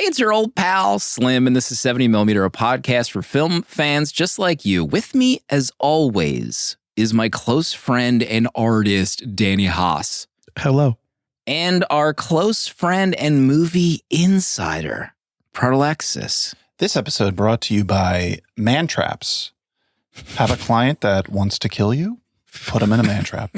it's your old pal, Slim, and this is 70mm, a podcast for film fans just like you. With me, as always, is my close friend and artist, Danny Haas. Hello. And our close friend and movie insider, Proto. This episode brought to you by man traps. Have a client that wants to kill you? Put them in a man trap.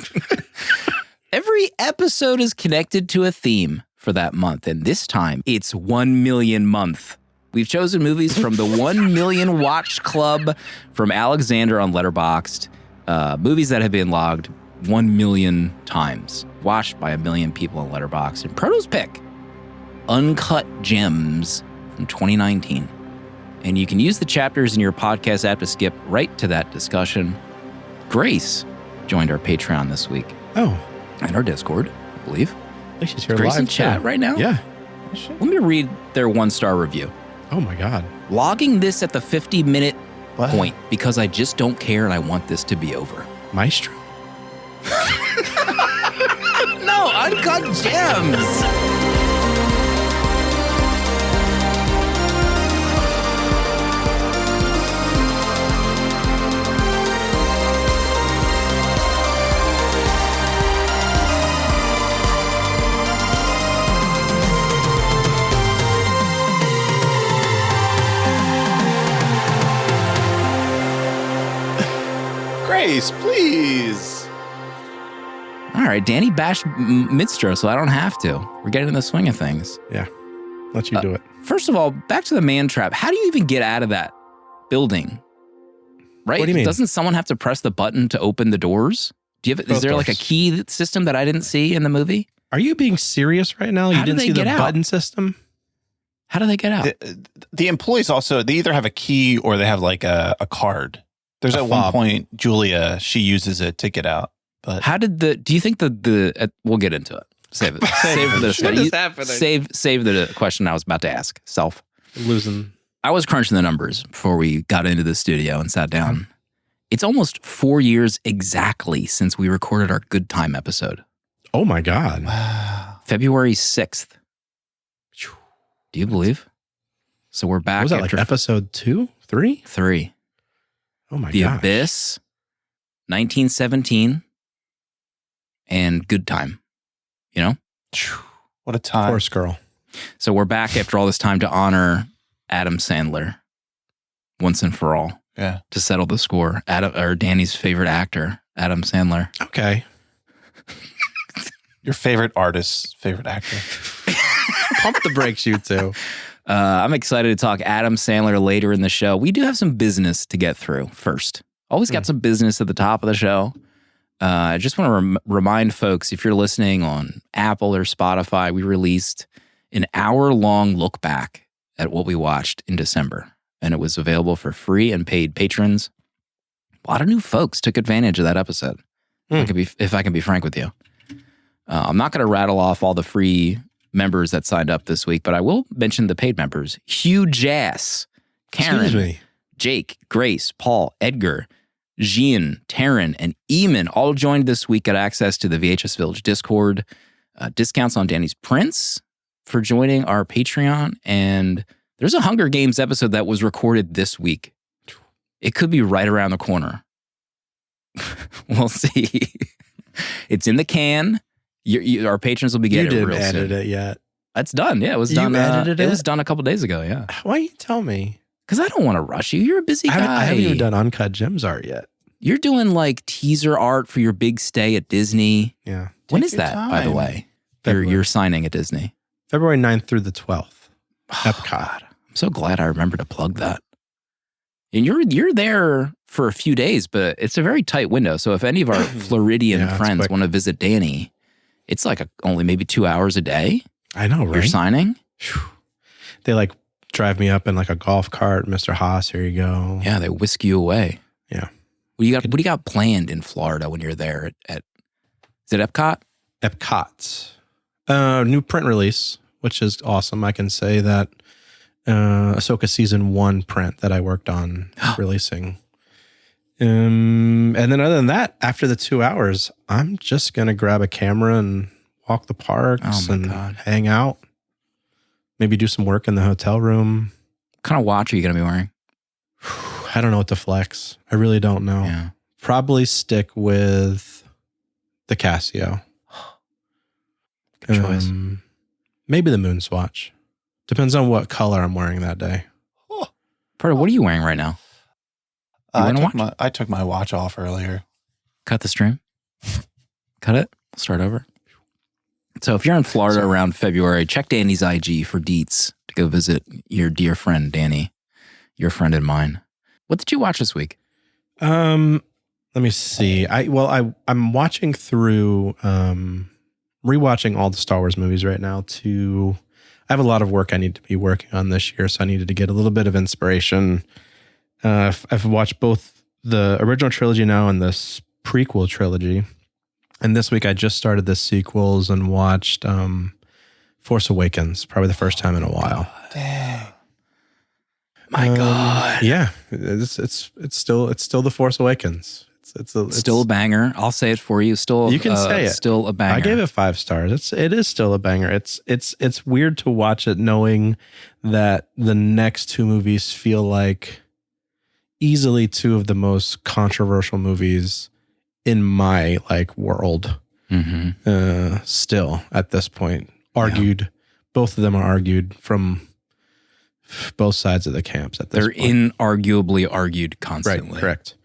Every episode is connected to a theme for that month, and this time it's 1 million month. We've chosen movies from the 1 million watch club from Alexander on Letterboxd, movies that have been logged 1 million times, watched by 1 million people on Letterboxd. And Proto's pick, Uncut Gems from 2019. And you can use the chapters in your podcast app to skip right to that discussion. Grace joined our Patreon this week. Oh. And our Discord, I believe. She's here Grace live in chat too. right now? Yeah. Let me read their 1-star review. Oh my God. Logging this at the 50-minute point because I just don't care and I want this to be over. Maestro? No, Uncut Gems. Grace, please. All right, Danny bashed Maestro, so I don't have to. We're getting in the swing of things. Yeah. Let you do it. First of all, back to the man trap. How do you even get out of that building? Right? What do you mean? Doesn't someone have to press the button to open the doors? Is there like a key system that I didn't see in the movie? Are you being serious right now? You didn't see the button system? How do they get out? The employees also, they either have a key or they have like a card. There's at one point, Julia, she uses it to get out. But how did do you think we'll get into it. Save it. Save this. What is happening? Save the question I was about to ask. Losing. I was crunching the numbers before we got into the studio and sat down. It's almost 4 years exactly since we recorded our Good Time episode. Oh my God. wow. February 6th. Do you believe? So we're back. Was that like episode 2, 3? 3. Oh my God. The Abyss, 1917, and Good Time. You know? What a time. Horse Girl. So we're back after all this time to honor Adam Sandler once and for all. Yeah. To settle the score. Danny's favorite actor, Adam Sandler. Okay. Your favorite artist's favorite actor. Pump the brakes, you two. I'm excited to talk Adam Sandler later in the show. We do have some business to get through first. Always got some business at the top of the show. I just want to remind folks, if you're listening on Apple or Spotify, we released an hour-long look back at what we watched in December. And it was available for free and paid patrons. A lot of new folks took advantage of that episode, if I can be frank with you. I'm not going to rattle off all the free members that signed up this week, but I will mention the paid members. Hugh Jass, Karen, Jake, Grace, Paul, Edgar, Jean, Taryn, and Eamon all joined this week, got access to the VHS Village Discord, discounts on Danny's prints for joining our Patreon, and there's a Hunger Games episode that was recorded this week. It could be right around the corner. We'll see. It's in the can. Our patrons will be getting it real soon. You didn't edit it yet. That's done. Yeah, it was done. You edited it? It was done a couple days ago, yeah. Why didn't you tell me? Because I don't want to rush you. You're a busy guy. I haven't even done Uncut Gems art yet. You're doing like teaser art for your big stay at Disney. Yeah. When is that, by the way? You're signing at Disney. February 9th through the 12th. EPCOT. God, I'm so glad I remembered to plug that. And you're there for a few days, but it's a very tight window. So if any of our Floridian friends want to visit Danny, it's like only maybe 2 hours a day. I know, right? You're signing. They like drive me up in like a golf cart. Mr. Haas, here you go. Yeah, they whisk you away. Yeah. What do you got planned in Florida when you're there at is it Epcot? Epcot. New print release, which is awesome. I can say that Ahsoka Season 1 print that I worked on releasing. And then other than that, after the 2 hours, I'm just going to grab a camera and walk the parks and hang out. Maybe do some work in the hotel room. What kind of watch are you going to be wearing? I don't know what to flex. I really don't know. Yeah. Probably stick with the Casio. Good choice. Maybe the Moonswatch. Depends on what color I'm wearing that day. Proto, what are you wearing right now? I took my watch off earlier. Cut the stream. Cut it. Start over. So if you're in Florida around February, check Danny's IG for deets to go visit your dear friend, Danny, your friend and mine. What did you watch this week? Let me see. I'm watching through, rewatching all the Star Wars movies right now I have a lot of work I need to be working on this year, so I needed to get a little bit of inspiration. I've watched both the original trilogy now and this prequel trilogy. And this week I just started the sequels and watched Force Awakens, probably the first time in a while. Dang. My God. Yeah, it's still the Force Awakens. It's still a banger. I'll say it for you. Still, you can say it. Still a banger. I gave it 5 stars. It is still a banger. It's weird to watch it knowing that the next 2 movies feel like easily 2 of the most controversial movies in my world. Mm-hmm. Still at this point, argued. Both of them are argued from both sides of the camps. At this They're point. inarguably argued constantly. Right, correct.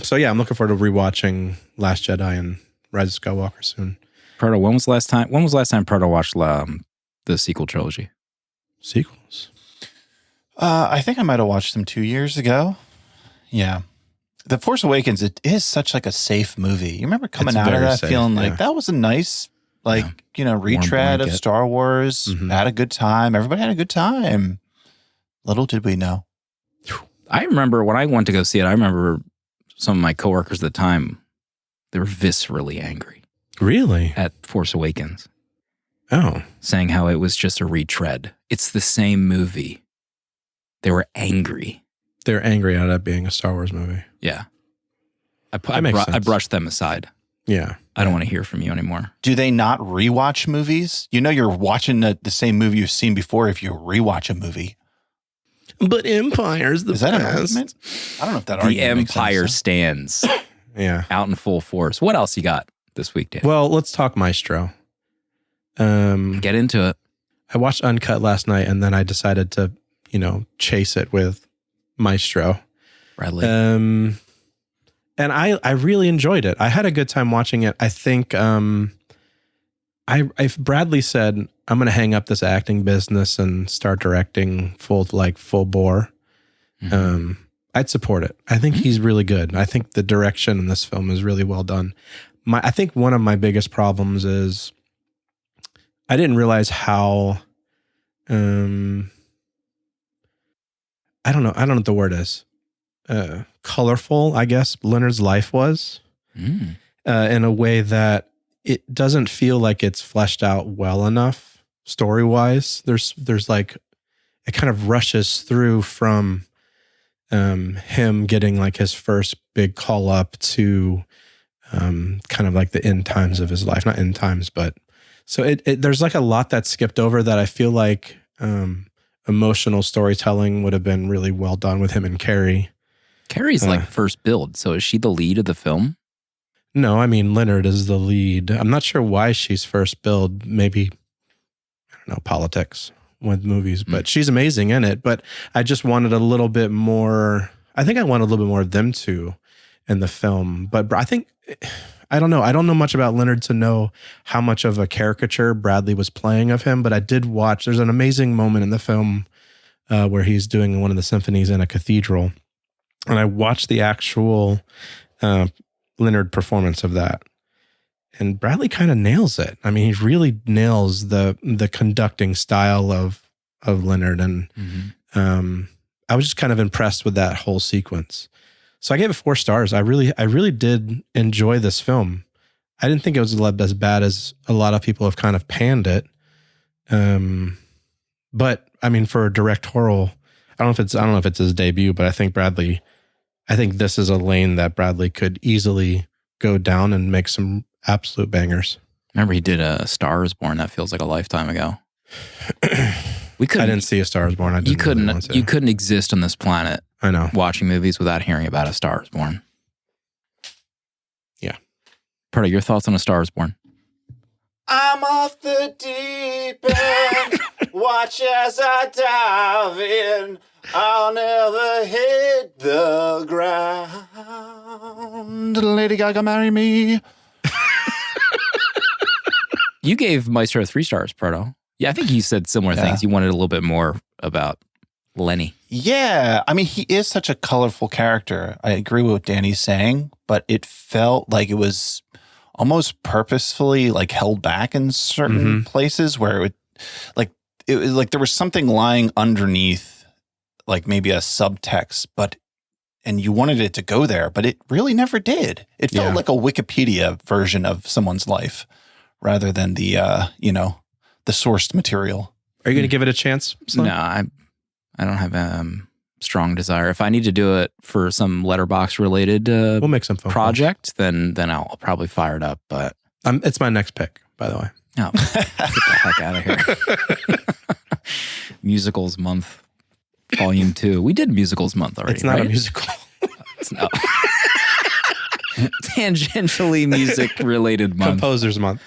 So yeah, I'm looking forward to rewatching Last Jedi and Rise of Skywalker soon. Proto, when was the last time Proto watched the sequel trilogy? Sequels. I think I might have watched them 2 years ago. Yeah. The Force Awakens, it is such a safe movie. You remember coming out of that safe, feeling yeah. like that was a nice, retread of blanket. Star Wars. Mhm. Had a good time. Everybody had a good time. Little did we know. I remember when I went to go see it, I remember some of my coworkers at the time, they were viscerally angry Really? at Force Awakens, Oh. saying how it was just a retread. It's the same movie. They were angry. They're angry at it being a Star Wars movie. Yeah. That makes I sense. brushed them aside. Yeah. I don't want to hear from you anymore. Do they not rewatch movies? You know you're watching the same movie you've seen before if you rewatch a movie. But Empire's the Is that an best. argument? I don't know if that The argument makes any Empire sense. stands Yeah. out in full force. What else you got this week, Dan? Well, let's talk Maestro. Get into it. I watched Uncut last night, and then I decided to, chase it with Maestro. Bradley. And I really enjoyed it. I had a good time watching it. I think if Bradley said, I'm going to hang up this acting business and start directing full bore, Mhm. I'd support it. I think he's really good. I think the direction in this film is really well done. I think one of my biggest problems is I didn't realize how, I don't know what the word is. Colorful, I guess, Leonard's life was Mm. in a way that it doesn't feel like it's fleshed out well enough story-wise. There's it kind of rushes through from him getting his first big call up to kind of the end times of his life. Not end times, but so there's a lot that's skipped over that I feel like emotional storytelling would have been really well done with him and Carrie. Carrie's first build. So is she the lead of the film? No, I mean, Leonard is the lead. I'm not sure why she's first billed. Maybe, I don't know, politics with movies, but she's amazing in it. But I just wanted a little bit more. I think I wanted a little bit more of them two in the film. But I think, I don't know. I don't know much about Leonard to know how much of a caricature Bradley was playing of him. But I did watch, there's an amazing moment in the film where he's doing one of the symphonies in a cathedral. And I watched the actual Leonard performance of that, and Bradley kind of nails it. I mean, he really nails the conducting style of Leonard, and I was just kind of impressed with that whole sequence. So I gave it 4 stars. I really did enjoy this film. I didn't think it was as bad as a lot of people have kind of panned it. But I mean, for a directorial, I don't know if it's his debut, but I think this is a lane that Bradley could easily go down and make some absolute bangers. Remember he did A Star is Born. That feels like a lifetime ago. We couldn't. I didn't see A Star Is Born. I didn't You couldn't. really want to. You couldn't exist on this planet I know. watching movies without hearing about A Star Is Born. Yeah. Proto, your thoughts on A Star Is Born? I'm off the deep end. Watch as I dive in. I'll never hit the ground. Lady Gaga, marry me. You gave Maestro 3 stars, Proto. Yeah, I think you said similar things. You wanted a little bit more about Lenny. Yeah, I mean, he is such a colorful character. I agree with what Danny's saying, but it felt like it was almost purposefully like held back in certain places where it was like there was something lying underneath, like maybe a subtext, and you wanted it to go there, but it really never did. It felt like a Wikipedia version of someone's life rather than the the sourced material. Are you going to give it a chance? Slim? No, I don't have a strong desire. If I need to do it for some Letterboxd related We'll make some phone project, then I'll probably fire it up. But it's my next pick, by the way. oh, get the heck out of here! Musicals Month, Volume 2. We did Musicals Month already. It's not right? a musical. It's not. Tangentially music related month. Composers Month.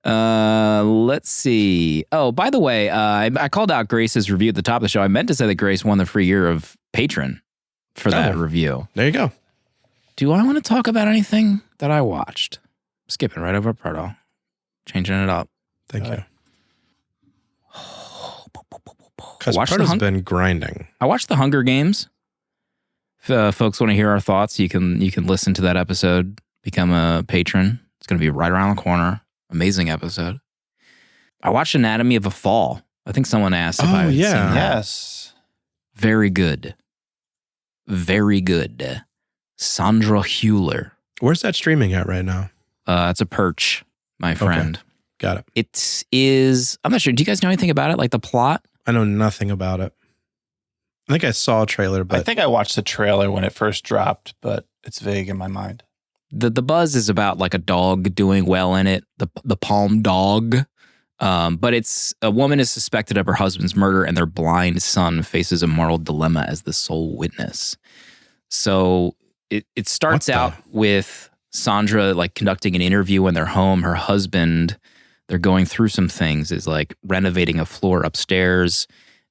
Let's see. Oh, by the way, I called out Grace's review at the top of the show. I meant to say that Grace won the free year of Patron for that review. There you go. Do I want to talk about anything that I watched? Skipping right over Proto. Changing it up. Thank you. Because Proto's been grinding. I watched The Hunger Games. If folks want to hear our thoughts, you can listen to that episode, become a patron. It's going to be right around the corner. Amazing episode. I watched Anatomy of a Fall. I think someone asked if I had seen that. Yes. Very good. Very good. Sandra Hüller. Where's that streaming at right now? It's a perch, my friend. Okay. Got it. It is, I'm not sure. Do you guys know anything about it? Like the plot? I know nothing about it. I think I saw a trailer, but I think I watched the trailer when it first dropped, but it's vague in my mind. The buzz is about like a dog doing well in it, the palm dog. But it's a woman is suspected of her husband's murder, and their blind son faces a moral dilemma as the sole witness. So it starts out with Sandra like conducting an interview in their home. Her husband, they're going through some things, is like renovating a floor upstairs.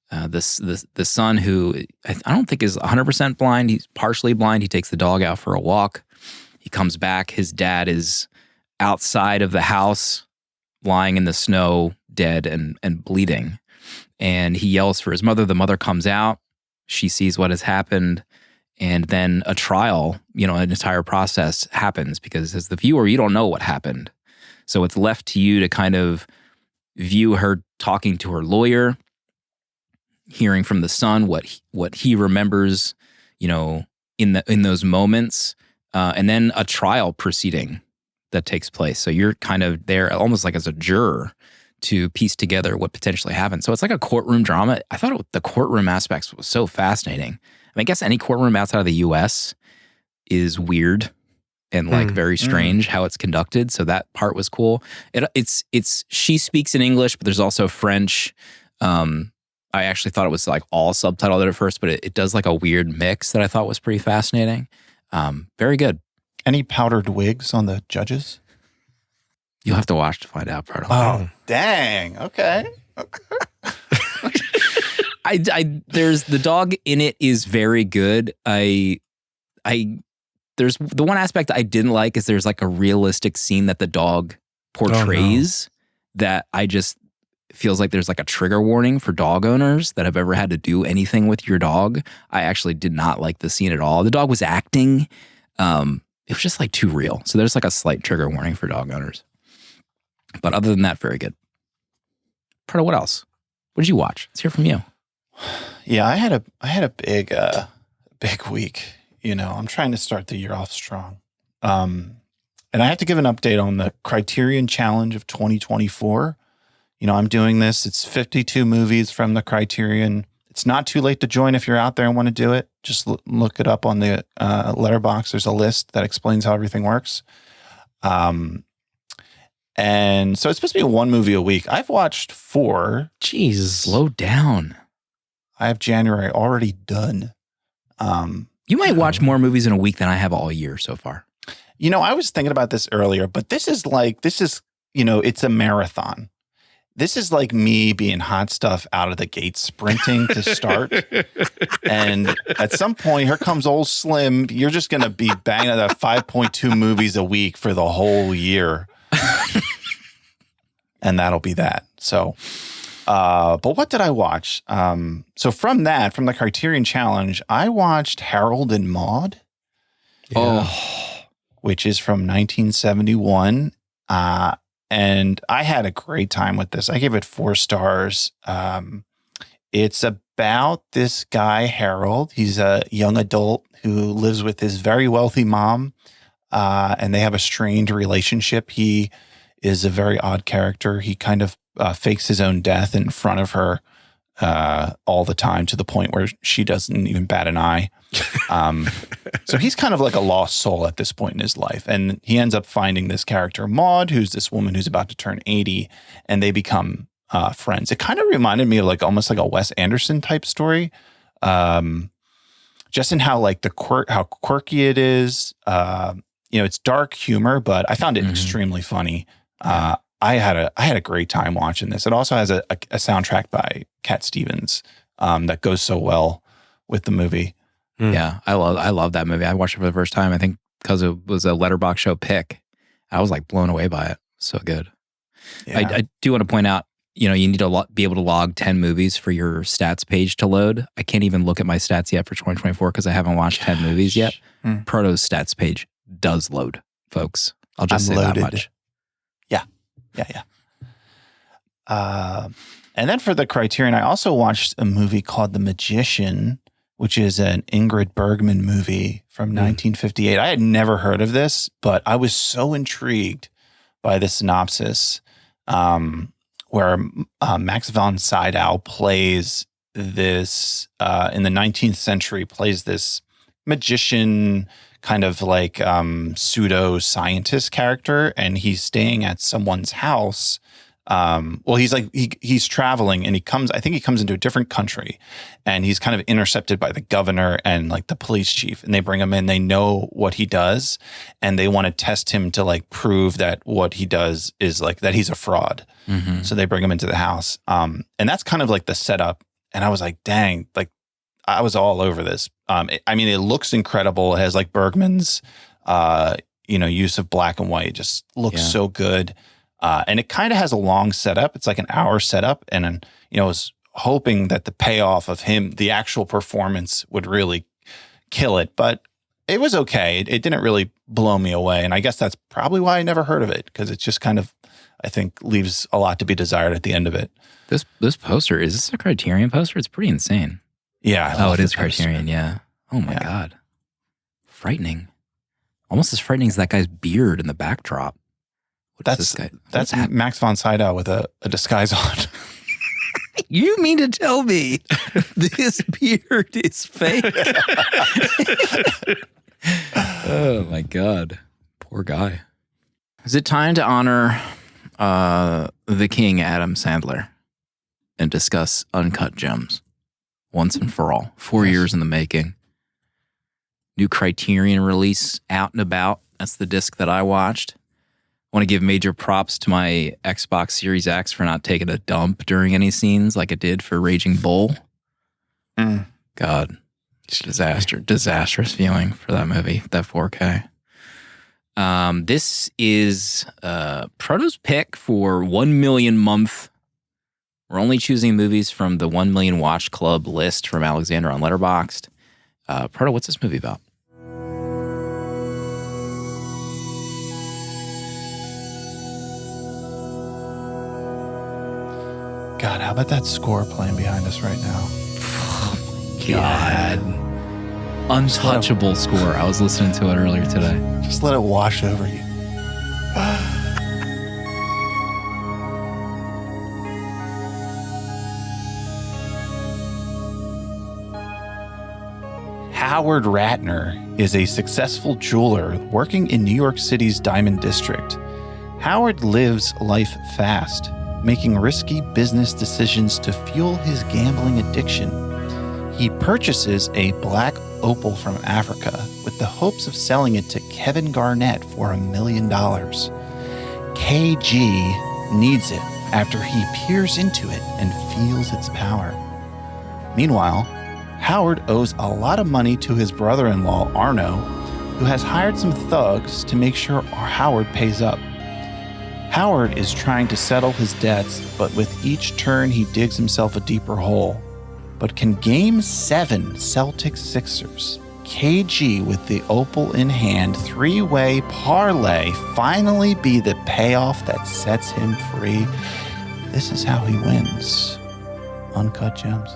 The son, who I don't think is 100% blind, he's partially blind. He takes the dog out for a walk. He comes back. His dad is outside of the house, lying in the snow, dead and bleeding. And he yells for his mother. The mother comes out. She sees what has happened. And then a trial, an entire process happens because as the viewer, you don't know what happened. So it's left to you to kind of view her talking to her lawyer, hearing from the son what he remembers, in those moments. And then a trial proceeding that takes place. So you're kind of there almost like as a juror to piece together what potentially happened. So it's like a courtroom drama. I thought the courtroom aspects was so fascinating. I guess any courtroom outside of the U.S. is weird and like very strange how it's conducted. So that part was cool. It's she speaks in English, but there's also French. I actually thought it was like all subtitled at first, but it does like a weird mix that I thought was pretty fascinating. Very good. Any powdered wigs on the judges? You'll have to watch to find out, Proto. Oh, dang. Okay. There's the dog in it is very good. There's the one aspect I didn't like is there's like a realistic scene that the dog portrays that I just feels like there's like a trigger warning for dog owners that have ever had to do anything with your dog. I actually did not like the scene at all. The dog was acting. It was just like too real. So there's like a slight trigger warning for dog owners. But other than that, very good. Proto, what else? What did you watch? Let's hear from you. Yeah, I had a big week. I'm trying to start the year off strong. And I have to give an update on the Criterion Challenge of 2024. I'm doing this. It's 52 movies from the Criterion. It's not too late to join if you're out there and want to do it. Just look it up on the Letterboxd. There's a list that explains how everything works. And so it's supposed to be 1 movie a week. I've watched 4. Jeez. Slow down. I have January already done. You might watch more movies in a week than I have all year so far. You know, I was thinking about this earlier, but this is, you know, it's a marathon. This is like me being hot stuff out of the gate, sprinting to start. And at some point, here comes old Slim. You're just going to be banging out that 5.2 movies a week for the whole year. And that'll be that. So, but what did I watch? So from the Criterion Challenge, I watched Harold and Maude, which is from 1971. And I had a great time with this. I gave it 4 stars. It's about this guy, Harold. He's a young adult who lives with his very wealthy mom, and they have a strained relationship. He is a very odd character. He kind of fakes his own death in front of her all the time, to the point where she doesn't even bat an eye. So he's kind of like a lost soul at this point in his life. And he ends up finding this character, Maude, who's this woman who's about to turn 80, and they become friends. It kind of reminded me of like almost like a Wes Anderson type story. Just in how like how quirky it is. You know, it's dark humor, but I found it extremely funny. I had a great time watching this. It also has a soundtrack by Cat Stevens that goes so well with the movie. Yeah, I love that movie. I watched it for the first time, I think, because it was a Letterboxd show pick. I was like blown away by it. So good. Yeah. I do want to point out, you know, you need to be able to log 10 movies for your stats page to load. I can't even look at my stats yet for 2024 because I haven't watched 10 movies yet. Proto's stats page does load, folks. I'll just say loaded. that much. Yeah. And then for the Criterion, I also watched a movie called The Magician, which is an Ingrid Bergman movie from 1958. I had never heard of this, but I was so intrigued by the synopsis, where Max von Sydow plays this, in the 19th century, plays this magician, kind of like pseudo scientist character, and he's staying at someone's house. Well, he's traveling, and I think he comes into a different country, and he's kind of intercepted by the governor and like the police chief, and they bring him in. They know what he does, and they want to test him to like prove that what he does is like that he's a fraud. So they bring him into the house. And that's kind of like the setup. And I was like, dang, like I was all over this. I mean, it looks incredible. It has like Bergman's, use of black and white. It just looks so good. And it kind of has a long setup. It's like an hour setup. And, I was hoping that the payoff of him, the actual performance, would really kill it. But it was okay. It didn't really blow me away. And I guess that's probably why I never heard of it, because it's just kind of, I think, leaves a lot to be desired at the end of it. This poster, is this a Criterion poster? It's pretty insane. Yeah. It is Criterion, yeah. Oh my God. Frightening. Almost as frightening as that guy's beard in the backdrop. That's Max von Sydow with a disguise on. You mean to tell me this beard is fake? Oh my God. Poor guy. Is it time to honor the king, Adam Sandler, and discuss Uncut Gems once and for all? 4 years in the making. New Criterion release out and about. That's the disc that I watched. I want to give major props to my Xbox Series X for not taking a dump during any scenes like it did for Raging Bull. God, disastrous viewing for that movie, that 4K. This is Proto's pick for 1 million month. We're only choosing movies from the 1 million watch club list from Alexander on Letterboxd. Proto, what's this movie about? God, how about that score playing behind us right now? God. Untouchable score. I was listening to it earlier today. Just let it wash over you. Howard Ratner is a successful jeweler working in New York City's Diamond District. Howard lives life fast, making risky business decisions to fuel his gambling addiction. He purchases a black opal from Africa with the hopes of selling it to Kevin Garnett for $1 million. KG needs it after he peers into it and feels its power. Meanwhile, Howard owes a lot of money to his brother-in-law, Arno, who has hired some thugs to make sure Howard pays up. Howard is trying to settle his debts, but with each turn he digs himself a deeper hole. But can Game 7 Celtics-Sixers, KG with the opal in hand, three-way parlay finally be the payoff that sets him free? This is how he wins. Uncut Gems.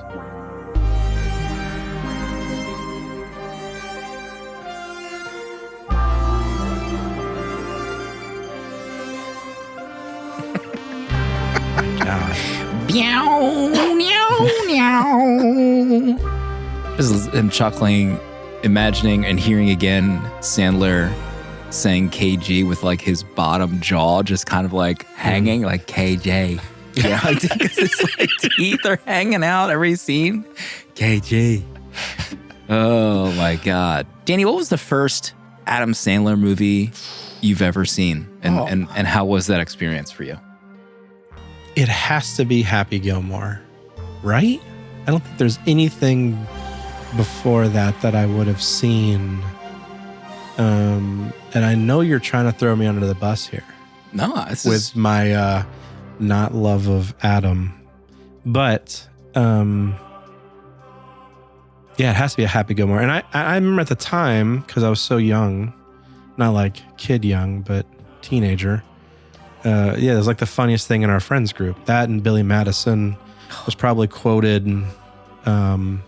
This is him chuckling, imagining and hearing again Sandler saying KG with like his bottom jaw just kind of like hanging, like KJ. Yeah, because his like teeth are hanging out every scene. KG. Oh my God. Danny, what was the first Adam Sandler movie you've ever seen? And how was that experience for you? It has to be Happy Gilmore, right? I don't think there's anything before that I would have seen. And I know you're trying to throw me under the bus here. No, with my not love of Adam. But yeah, it has to be a Happy Gilmore. And I remember at the time, because I was so young, not like kid young, but teenager. Yeah, it was like the funniest thing in our friends group. That and Billy Madison was probably quoted, an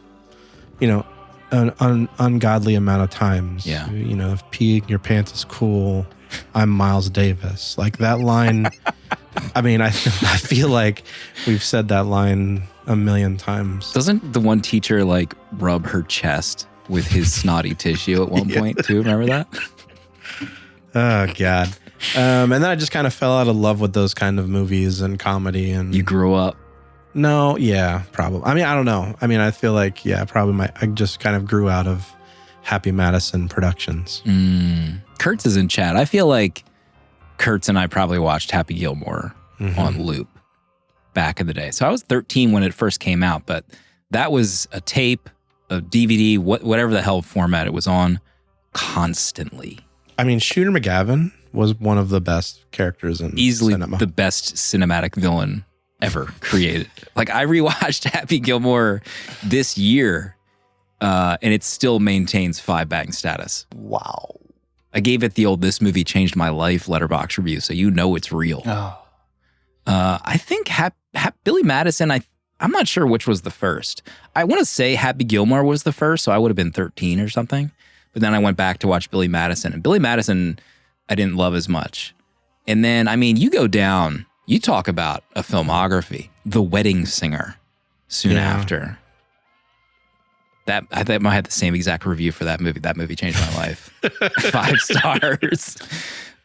ungodly amount of times. Yeah. You know, if peeing in your pants is cool, I'm Miles Davis. Like that line. I mean, I feel like we've said that line a million times. Doesn't the one teacher like rub her chest with his snotty tissue at one point too? Remember that? Oh God. And then I just kind of fell out of love with those kind of movies and comedy. And you grew up? No, yeah, probably. I mean, I don't know. I mean, I feel like, yeah, probably I just kind of grew out of Happy Madison Productions. Kurtz is in chat. I feel like Kurtz and I probably watched Happy Gilmore on loop back in the day. So I was 13 when it first came out, but that was a tape, a DVD, whatever the hell format it was on, constantly. I mean, Shooter McGavin was one of the best characters in easily cinema. The best cinematic villain ever created. Like I rewatched Happy Gilmore this year, and it still maintains 5-bang status. Wow. I gave it the old "This movie changed my life" Letterboxd review, so you know it's real. Oh. I think Billy Madison. I'm not sure which was the first. I want to say Happy Gilmore was the first, so I would have been 13 or something. But then I went back to watch Billy Madison, and Billy Madison I didn't love as much. And then, I mean, you go down, you talk about a filmography, The Wedding Singer, soon after. I think I had the same exact review for that movie. That movie changed my life. 5 stars.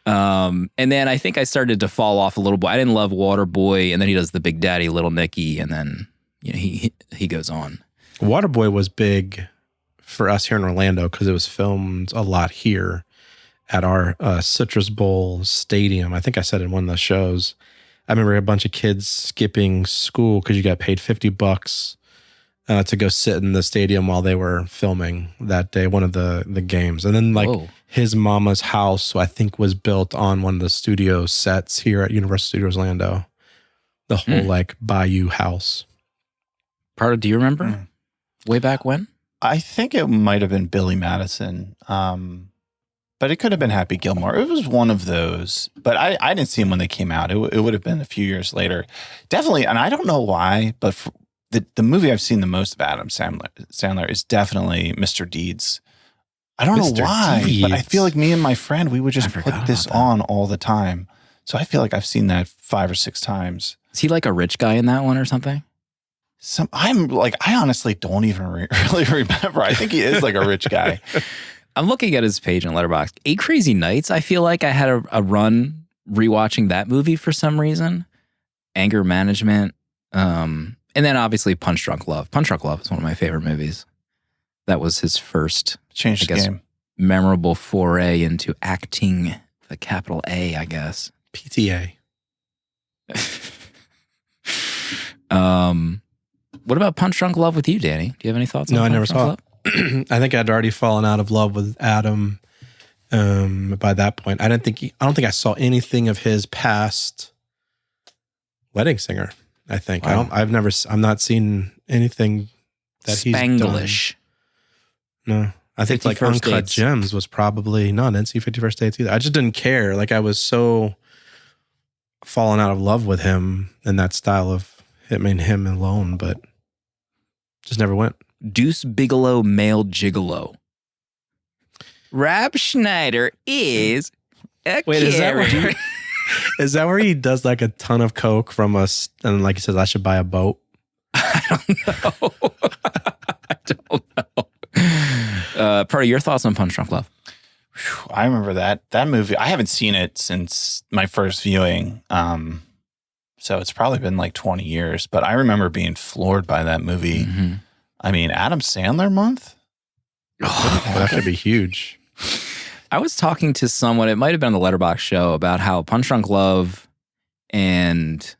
And then I think I started to fall off a little bit. I didn't love Waterboy, and then he does The Big Daddy, Little Nicky, and then he goes on. Waterboy was big for us here in Orlando because it was filmed a lot here at our Citrus Bowl Stadium. I think I said in one of the shows. I remember a bunch of kids skipping school because you got paid $50 to go sit in the stadium while they were filming that day, one of the games. And then like his mama's house, I think, was built on one of the studio sets here at Universal Studios Orlando. The whole like Bayou house. Proto, do you remember? Way back when? I think it might have been Billy Madison. But it could have been Happy Gilmore. It was one of those. But I didn't see them when they came out. It would have been a few years later. Definitely, and I don't know why, but the movie I've seen the most of Adam Sandler is definitely Mr. Deeds. I don't know why, but I feel like me and my friend, we would just put this on all the time. So I feel like I've seen that 5 or 6 times. Is he like a rich guy in that one or something? I honestly don't even really remember. I think he is like a rich guy. I'm looking at his page on Letterboxd. 8 Crazy Nights. I feel like I had a run rewatching that movie for some reason. Anger Management. And then obviously Punch Drunk Love. Punch Drunk Love is one of my favorite movies. That was his first, Changed the game. memorable foray into acting, the capital A, I guess. PTA. What about Punch Drunk Love with you, Danny? Do you have any thoughts on No, I Punch never Drunk saw Love? it. I think I'd already fallen out of love with Adam by that point. I don't think I saw anything of his past Wedding Singer. I think Wow. I'm not seen anything that he's done. Spanglish. No, I think 50 like First Uncut Dates. Gems was probably no. I didn't see 50 First Dates either. I just didn't care. Like I was so fallen out of love with him and that style of him alone, but just never went. Deuce Bigelow, male gigolo. Rob Schneider is a Wait, is that where character. Is that where he does like a ton of coke from us and like he says I should buy a boat? I don't know. Proto, your thoughts on Punch Drunk Love? I remember that movie. I haven't seen it since my first viewing. So it's probably been like 20 years, but I remember being floored by that movie. Mhm. I mean, Adam Sandler month? That could be huge. I was talking to someone, it might have been on the Letterboxd show, about how Punch Drunk Love and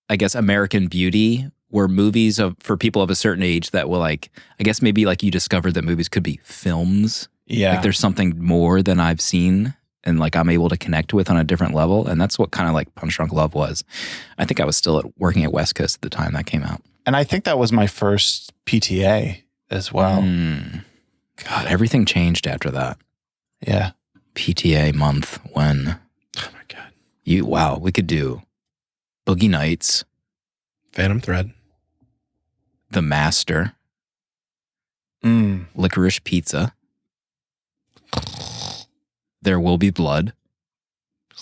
I guess American Beauty were movies for people of a certain age that were like, I guess maybe like you discovered that movies could be films. Yeah. Like there's something more than I've seen and like I'm able to connect with on a different level. And that's what kind of like Punch Drunk Love was. I think I was still working at West Coast at the time that came out. And I think that was my first PTA as well. God, everything changed after that. Yeah. PTA month when Oh my God. wow, we could do Boogie Nights, Phantom Thread. The Master, Licorice Pizza, There Will Be Blood.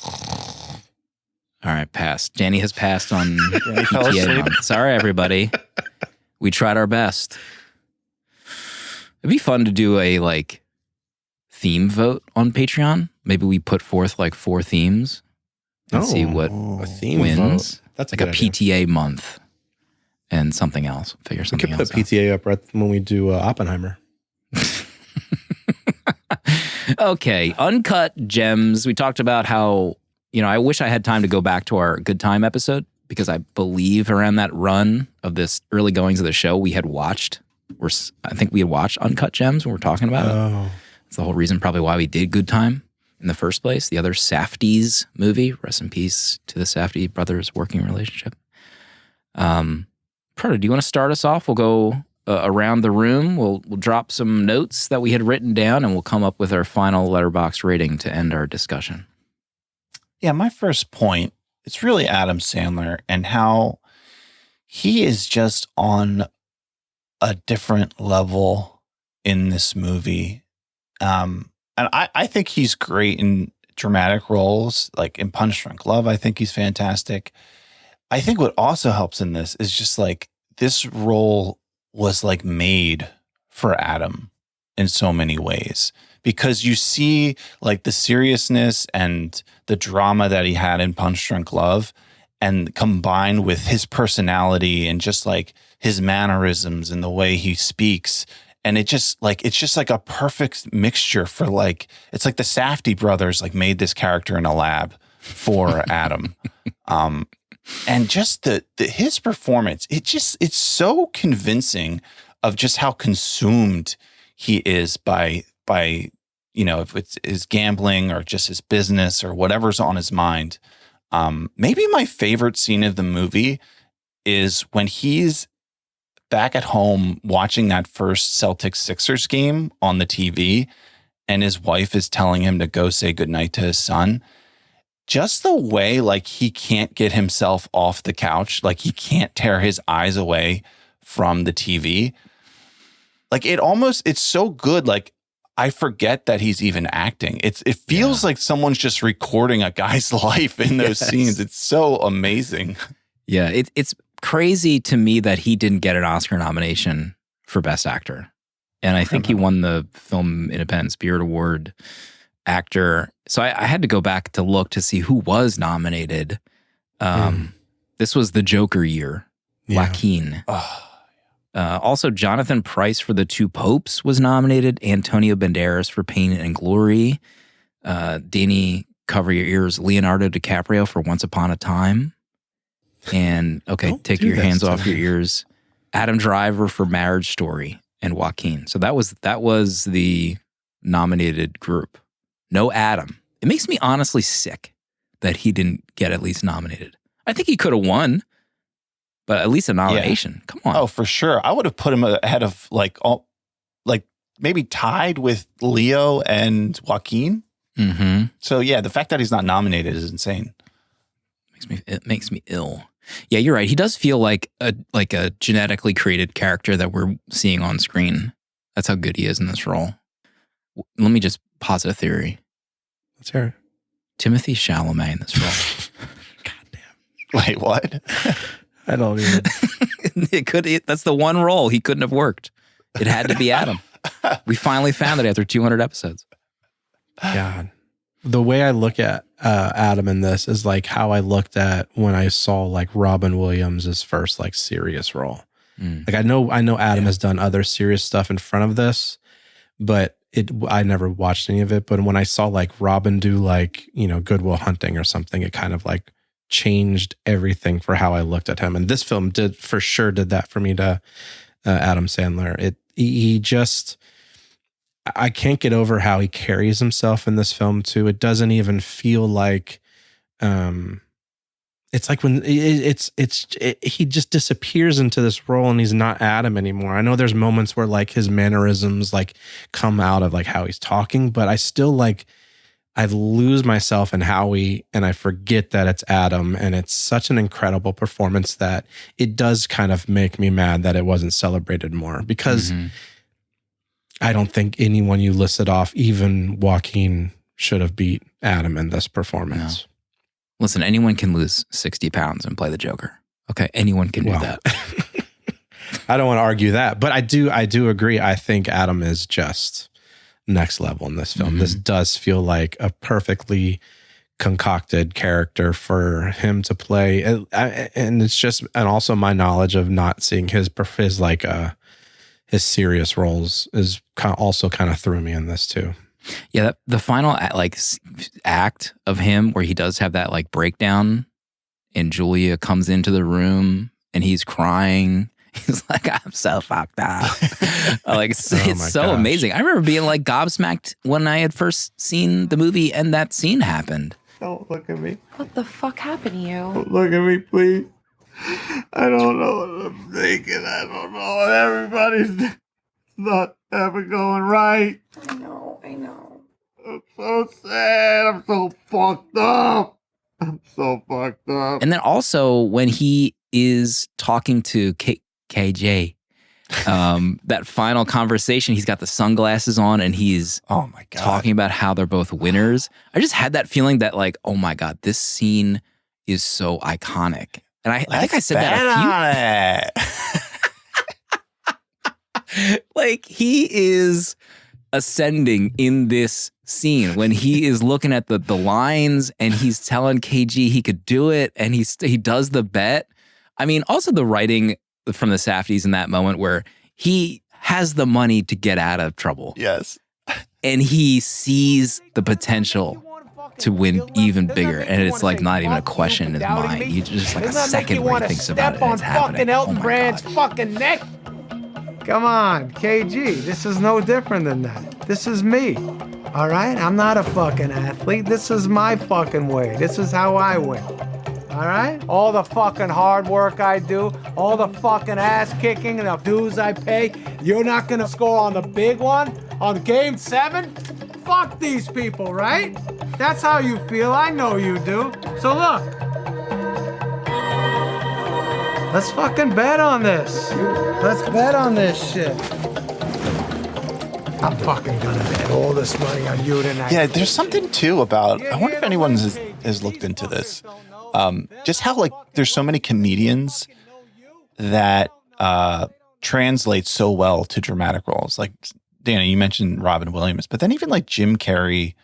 All right, pass. Danny has passed on Danny fell PTA asleep. month. Sorry, everybody. We tried our best. It'd be fun to do a like theme vote on Patreon. Maybe we put forth like 4 themes and see what A theme wins. vote. That's like a a good idea. PTA month and something else. Figure We something could else put PTA up right when we do Oppenheimer. Okay, Uncut Gems. We talked about how, I wish I had time to go back to our Good Time episode because I believe around that run of this early goings of the show, we had watched, I think we had watched Uncut Gems when we were talking about it. Oh, That's the whole reason probably why we did Good Time in the first place. The other Safdies movie, rest in peace to the Safdie brothers' working relationship. Proto, do you want to start us off? We'll go around the room. We'll drop some notes that we had written down, and we'll come up with our final Letterboxd rating to end our discussion. Yeah, my first point, it's really Adam Sandler and how he is just on a different level in this movie. And I think he's great in dramatic roles, like in Punch Drunk Love. I think he's fantastic. I think what also helps in this is just like this role was like made for Adam in so many ways, because you see like the seriousness and the drama that he had in Punch Drunk Love, and combined with his personality and just like his mannerisms and the way he speaks. And it's just like a perfect mixture for like, it's like the Safdie brothers like made this character in a lab for Adam. And just his performance, it's so convincing of just how consumed he is by if it's his gambling or just his business or whatever's on his mind. Maybe my favorite scene of the movie is when he's back at home watching that first Celtics-Sixers game on the TV, and his wife is telling him to go say goodnight to his son. Just the way, like, he can't get himself off the couch, like he can't tear his eyes away from the TV. Like it's so good. Like I forget that he's even acting. It feels like someone's just recording a guy's life in those scenes. It's so amazing. Yeah, it's crazy to me that he didn't get an Oscar nomination for Best Actor. And I think he won the Film Independent Spirit Award actor. So I had to go back to look to see who was nominated. This was the Joker year. Joaquin. Also, Jonathan Pryce for The Two Popes was nominated. Antonio Banderas for Pain and Glory. Danny, cover your ears. Leonardo DiCaprio for Once Upon a Time. And, take your hands off your ears. Adam Driver for Marriage Story and Joaquin. So that was the nominated group. No Adam. It makes me honestly sick that he didn't get at least nominated. I think he could have won, but at least a nomination. Come on. Oh, for sure. I would have put him ahead of maybe tied with Leo and Joaquin. Mm-hmm. So yeah, the fact that he's not nominated is insane. It makes me ill. Yeah, you're right. He does feel like a genetically created character that we're seeing on screen. That's how good he is in this role. Let me just posit a theory. Let's hear it. Timothy Chalamet in this role. Wait, what? I don't even. That's the one role he couldn't have worked. It had to be Adam. We finally found it after 200 episodes. God. The way I look at Adam in this is like how I looked at when I saw like Robin Williams' first like serious role. Like I know Adam has done other serious stuff in front of this, but I never watched any of it. But when I saw like Robin do like, Good Will Hunting or something, it kind of like changed everything for how I looked at him. And this film did that for me to Adam Sandler. He just, I can't get over how he carries himself in this film too. It doesn't even feel like, it's like when he just disappears into this role and he's not Adam anymore. I know there's moments where like his mannerisms like come out of like how he's talking, but I still like, I lose myself in Howie and I forget that it's Adam, and it's such an incredible performance that it does kind of make me mad that it wasn't celebrated more, because I don't think anyone you listed off, even Joaquin, should have beat Adam in this performance. No. Listen, anyone can lose 60 pounds and play the Joker. Okay, anyone can do that. I don't want to argue that, but I do agree. I think Adam is just next level in this film. Mm-hmm. This does feel like a perfectly concocted character for him to play, and it's just, and also my knowledge of not seeing his serious roles is also kind of threw me in this too. Yeah, the final act of him where he does have that like breakdown, and Julia comes into the room and he's crying. He's like, I'm so fucked up. It's so amazing. I remember being like gobsmacked when I had first seen the movie and that scene happened. Don't look at me. What the fuck happened to you? Don't look at me, please. I don't know what I'm thinking. I don't know. Everybody's not ever going right. I know. I'm so sad. I'm so fucked up. And then also when he is talking to KJ, that final conversation, he's got the sunglasses on and he's talking about how they're both winners. I just had that feeling that like, oh my God, this scene is so iconic. And I think I said that a few. Like he is ascending in this scene when he is looking at the lines and he's telling KG he could do it, and he does the bet. I mean, also the writing from the Safdies in that moment where he has the money to get out of trouble. Yes. And he sees the potential to win even bigger. And it's like not even a question in his mind. He just like a second where he thinks about it and it's happening. Elton Brand's God. fucking neck. Come on, KG, this is no different than that. This is me, all right? I'm not a fucking athlete. This is my fucking way. This is how I win, all right? All the fucking hard work I do, all the fucking ass kicking and the dues I pay, you're not gonna score on the big one? On game 7? Fuck these people, right? That's how you feel, I know you do. So look, let's fucking bet on this. Let's bet on this shit. I'm fucking gonna bet all this money on you tonight. Yeah, there's something too about, I wonder if anyone has looked into this. Just how like there's so many comedians that translate so well to dramatic roles. Like Danny, you mentioned Robin Williams, but then even like Jim Carrey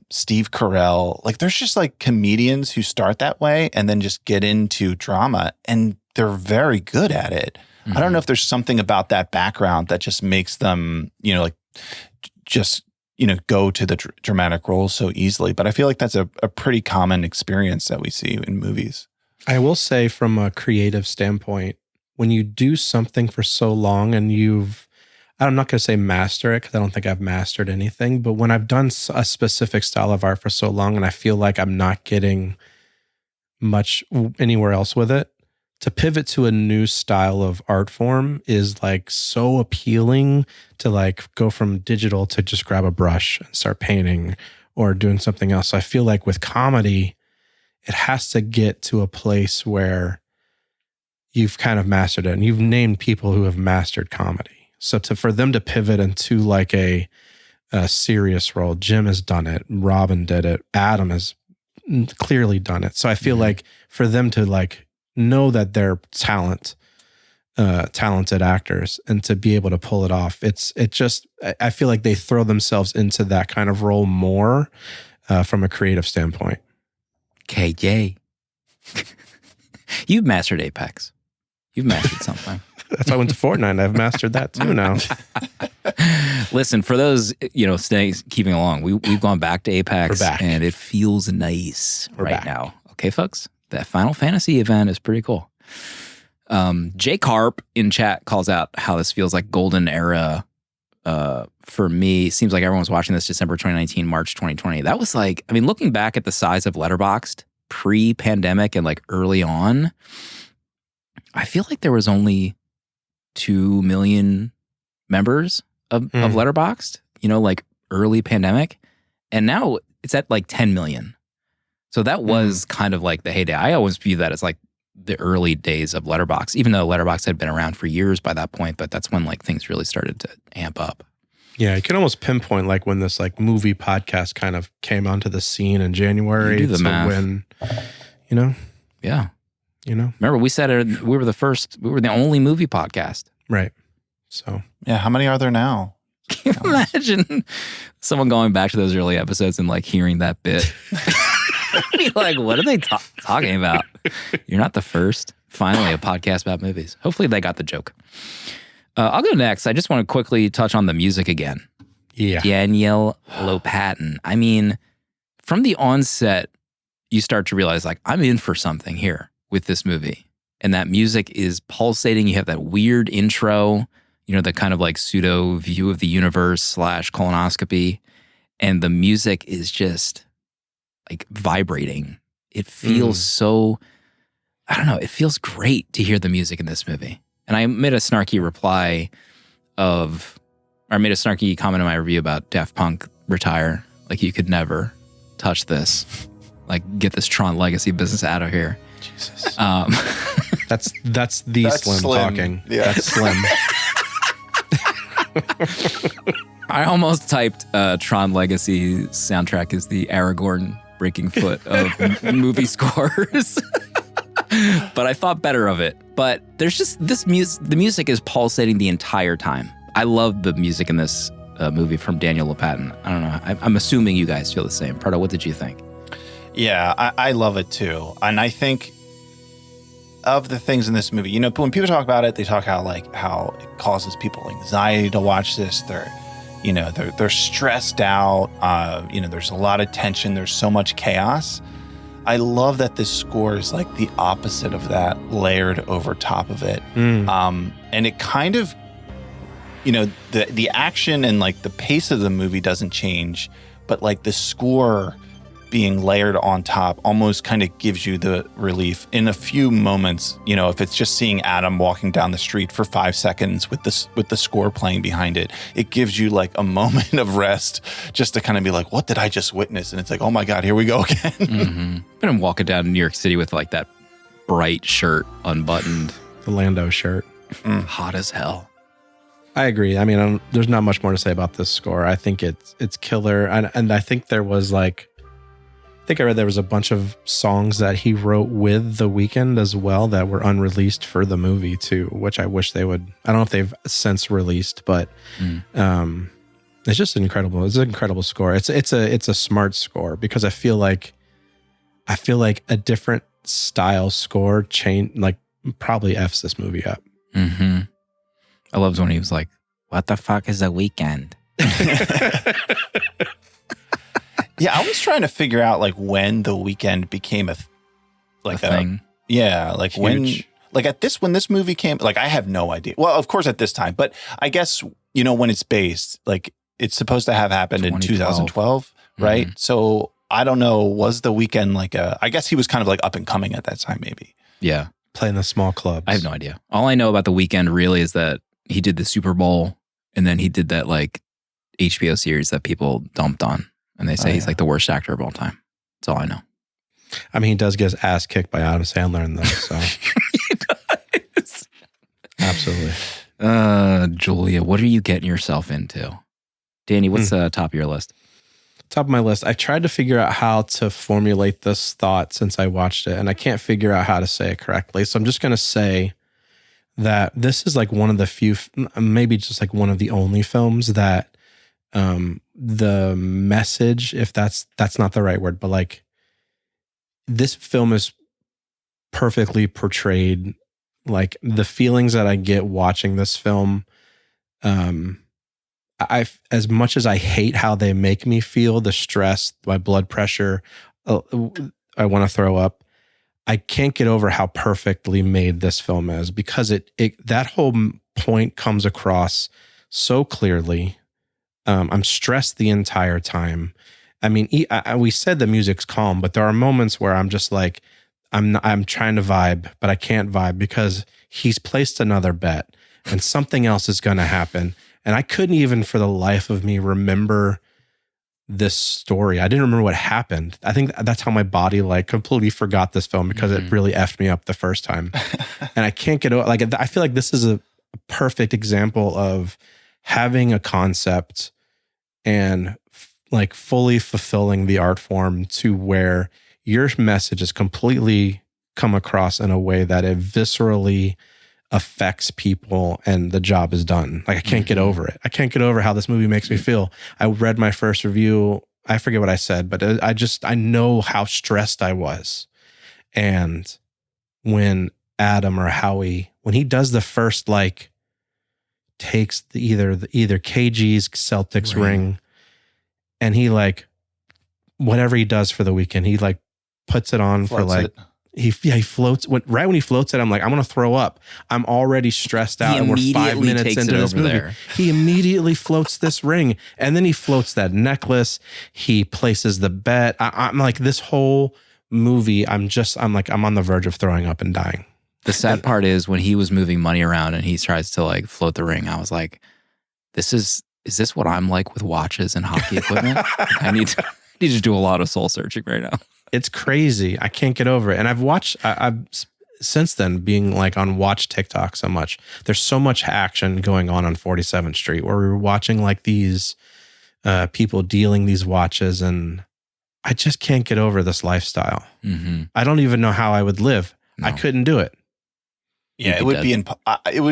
Steve Carell. Like there's just like comedians who start that way and then just get into drama, and they're very good at it. I don't know if there's something about that background that just makes them, go to the dramatic roles so easily. But I feel like that's a pretty common experience that we see in movies. I will say from a creative standpoint, when you do something for so long and I'm not going to say master it because I don't think I've mastered anything, but when I've done a specific style of art for so long and I feel like I'm not getting much anywhere else with it, to pivot to a new style of art form is like so appealing, to like go from digital to just grab a brush and start painting or doing something else. So I feel like with comedy, it has to get to a place where you've kind of mastered it, and you've named people who have mastered comedy. So for them to pivot into like a serious role, Jim has done it, Robin did it, Adam has clearly done it. So I feel like for them to like know that they're talented actors and to be able to pull it off, I feel like they throw themselves into that kind of role more from a creative standpoint. KJ, you've mastered Apex. You've mastered something. That's why I went to Fortnite. I've mastered that too now. Listen, for those keeping along, we've gone back to Apex, and it feels nice now. Okay, folks, that Final Fantasy event is pretty cool. Jay Carp in chat calls out how this feels like golden era. For me, seems like everyone's watching this December 2019, March 2020. That was like, I mean, looking back at the size of Letterboxd pre-pandemic and like early on, I feel like there was only 2 million members of Letterboxd, like early pandemic. And now it's at like 10 million. So that was kind of like the heyday. I always view that as like the early days of Letterboxd, even though Letterboxd had been around for years by that point, but that's when like things really started to amp up. Yeah, you can almost pinpoint like when this like movie podcast kind of came onto the scene in January. You do the math. When, Yeah. Remember we said we were the only movie podcast. Right. So. Yeah, how many are there now? Can you imagine someone going back to those early episodes and like hearing that bit? Be like, what are they talking about? You're not the first. Finally, a podcast about movies. Hopefully they got the joke. I'll go next. I just want to quickly touch on the music again. Yeah. Danielle Lopatin. I mean, from the onset, you start to realize like, I'm in for something here with this movie. And that music is pulsating. You have that weird intro, the kind of like pseudo view of the universe / colonoscopy. And the music is just like vibrating. It feels so, I don't know, it feels great to hear the music in this movie. And I made a snarky comment in my review about Daft Punk retire. Like, you could never touch this. Like, get this Tron Legacy business out of here. Jesus. That's Slim talking. Yeah. That's Slim. I almost typed Tron Legacy soundtrack is the Aragorn breaking foot of movie scores. But I thought better of it. But there's just this music. The music is pulsating the entire time. I love the music in this movie from Danielle Lopatin. I don't know. I'm assuming you guys feel the same. Proto, what did you think? Yeah, I love it too. And I think of the things in this movie, when people talk about it, they talk how it causes people anxiety to watch this. They're stressed out. There's a lot of tension. There's so much chaos. I love that this score is like the opposite of that, layered over top of it. And it kind of, the action and like the pace of the movie doesn't change, but like the score being layered on top almost kind of gives you the relief in a few moments. If it's just seeing Adam walking down the street for 5 seconds with the score playing behind it, it gives you like a moment of rest just to kind of be like, what did I just witness? And it's like, oh my God, here we go again. Mm-hmm. I'm walking down New York City with like that bright shirt unbuttoned. The Lando shirt. Hot as hell. I agree. I mean, there's not much more to say about this score. I think it's killer. And I think there was like, I read there was a bunch of songs that he wrote with The Weeknd as well that were unreleased for the movie too, which I wish they would. I don't know if they've since released, but It's just incredible. It's an incredible score. It's a smart score because I feel like a different style score probably F's this movie up. Mm-hmm. I loved when he was like, "What the fuck is a weekend?" Yeah, I was trying to figure out like when the weekend became a thing. Yeah, like Huge. when this movie came, like I have no idea. Well, of course at this time, but I guess when it's based, like it's supposed to have happened in 2012, right? Mm-hmm. So I don't know. Was the weekend I guess he was kind of like up and coming at that time, maybe. Yeah. Playing the small clubs. I have no idea. All I know about the weekend really is that he did the Super Bowl and then he did that like HBO series that people dumped on. And they say he's like the worst actor of all time. That's all I know. I mean, he does get his ass kicked by Adam Sandler in this, so. He does. Absolutely. Julia, what are you getting yourself into? Danny, what's top of your list? Top of my list. I tried to figure out how to formulate this thought since I watched it, and I can't figure out how to say it correctly. So I'm just going to say that this is like one of the few, maybe just like one of the only films that the message, if that's not the right word, but like this film is perfectly portrayed. Like the feelings that I get watching this film, as much as I hate how they make me feel, the stress, my blood pressure, I want to throw up. I can't get over how perfectly made this film is because that whole point comes across so clearly. I'm stressed the entire time. I mean, we said the music's calm, but there are moments where I'm just like, I'm trying to vibe, but I can't vibe because he's placed another bet and something else is going to happen. And I couldn't even for the life of me remember this story. I didn't remember what happened. I think that's how my body like completely forgot this film because it really effed me up the first time. And I can't get over, like, I feel like this is a perfect example of having a concept and like fully fulfilling the art form to where your message is completely come across in a way that it viscerally affects people and the job is done. Like I can't get over it. I can't get over how this movie makes me feel. I read my first review. I forget what I said, but I know how stressed I was. And when Adam or Howie, when he does the first, like takes either KG's Celtics ring and he like, whatever he does for the weekend, he like puts it on for like, he floats. Right when he floats it, I'm like, I'm going to throw up. I'm already stressed out. And we're 5 minutes into this movie. He immediately floats this ring. And then he floats that necklace. He places the bet. I'm like, this whole movie, I'm on the verge of throwing up and dying. The sad part is when he was moving money around and he tries to like float the ring, I was like, is this what I'm like with watches and hockey equipment? I need to do a lot of soul searching right now. It's crazy. I can't get over it. And I've since then being like on watch TikTok so much. There's so much action going on 47th Street where we were watching like these people dealing these watches, and I just can't get over this lifestyle. Mm-hmm. I don't even know how I would live. No. I couldn't do it. Yeah, it would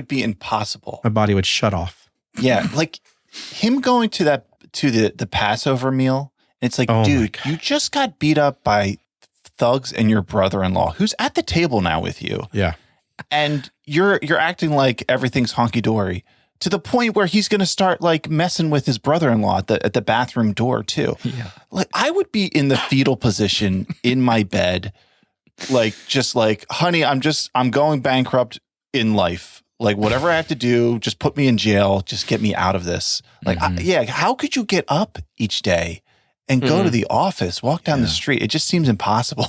be impossible. My body would shut off. Yeah, like him going to the Passover meal. It's like, dude, you just got beat up by thugs and your brother-in-law, who's at the table now with you. Yeah, and you're acting like everything's honky dory to the point where he's going to start like messing with his brother-in-law at the bathroom door too. Yeah, like I would be in the fetal position in my bed. Like, just like, honey, I'm going bankrupt in life. Like, whatever I have to do, just put me in jail. Just get me out of this. Like, how could you get up each day and go to the office, walk down the street? It just seems impossible.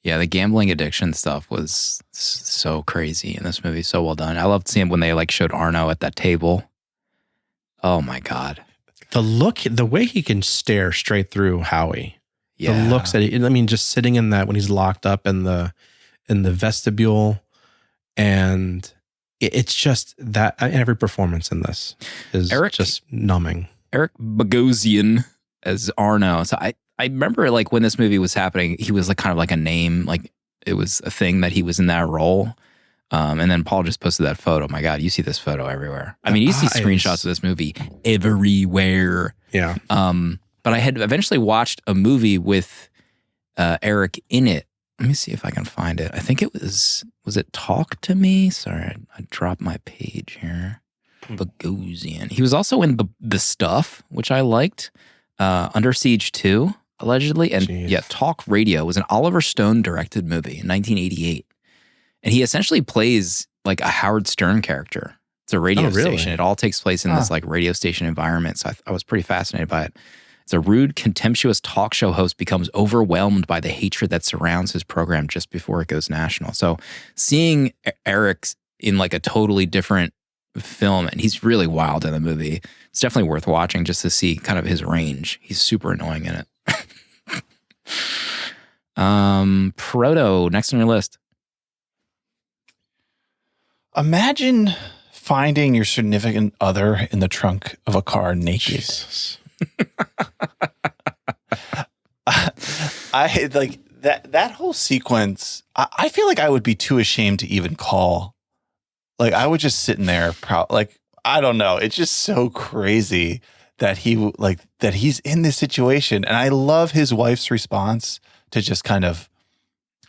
Yeah, the gambling addiction stuff was so crazy in this movie. So well done. I loved seeing when they like showed Arno at that table. Oh my God. The way he can stare straight through Howie. Yeah. The looks at it. I mean, just sitting in that when he's locked up in the vestibule, and it's just that every performance in this is just numbing. Eric Bogosian as Arno. So I remember like when this movie was happening, he was like kind of like a name, like it was a thing that he was in that role. And then Paul just posted that photo. My God, you see this photo everywhere. I mean, you see screenshots of this movie everywhere. Yeah. But I had eventually watched a movie with Eric in it. Let me see if I can find it. I think it was it Talk to Me? Sorry, I dropped my page here. Bogosian. He was also in the Stuff, which I liked. Under Siege 2, allegedly. And yeah, Talk Radio was an Oliver Stone directed movie in 1988. And he essentially plays like a Howard Stern character. It's a radio station. It all takes place in this like radio station environment. So I was pretty fascinated by it. It's a rude, contemptuous talk show host becomes overwhelmed by the hatred that surrounds his program just before it goes national. So seeing Eric in like a totally different film, and he's really wild in the movie. It's definitely worth watching just to see kind of his range. He's super annoying in it. Proto, next on your list. Imagine finding your significant other in the trunk of a car naked. Jesus. I like that whole sequence. I feel like I would be too ashamed to even call. Like I would just sit in there, like I don't know. It's just so crazy that he's in this situation, and I love his wife's response to just kind of,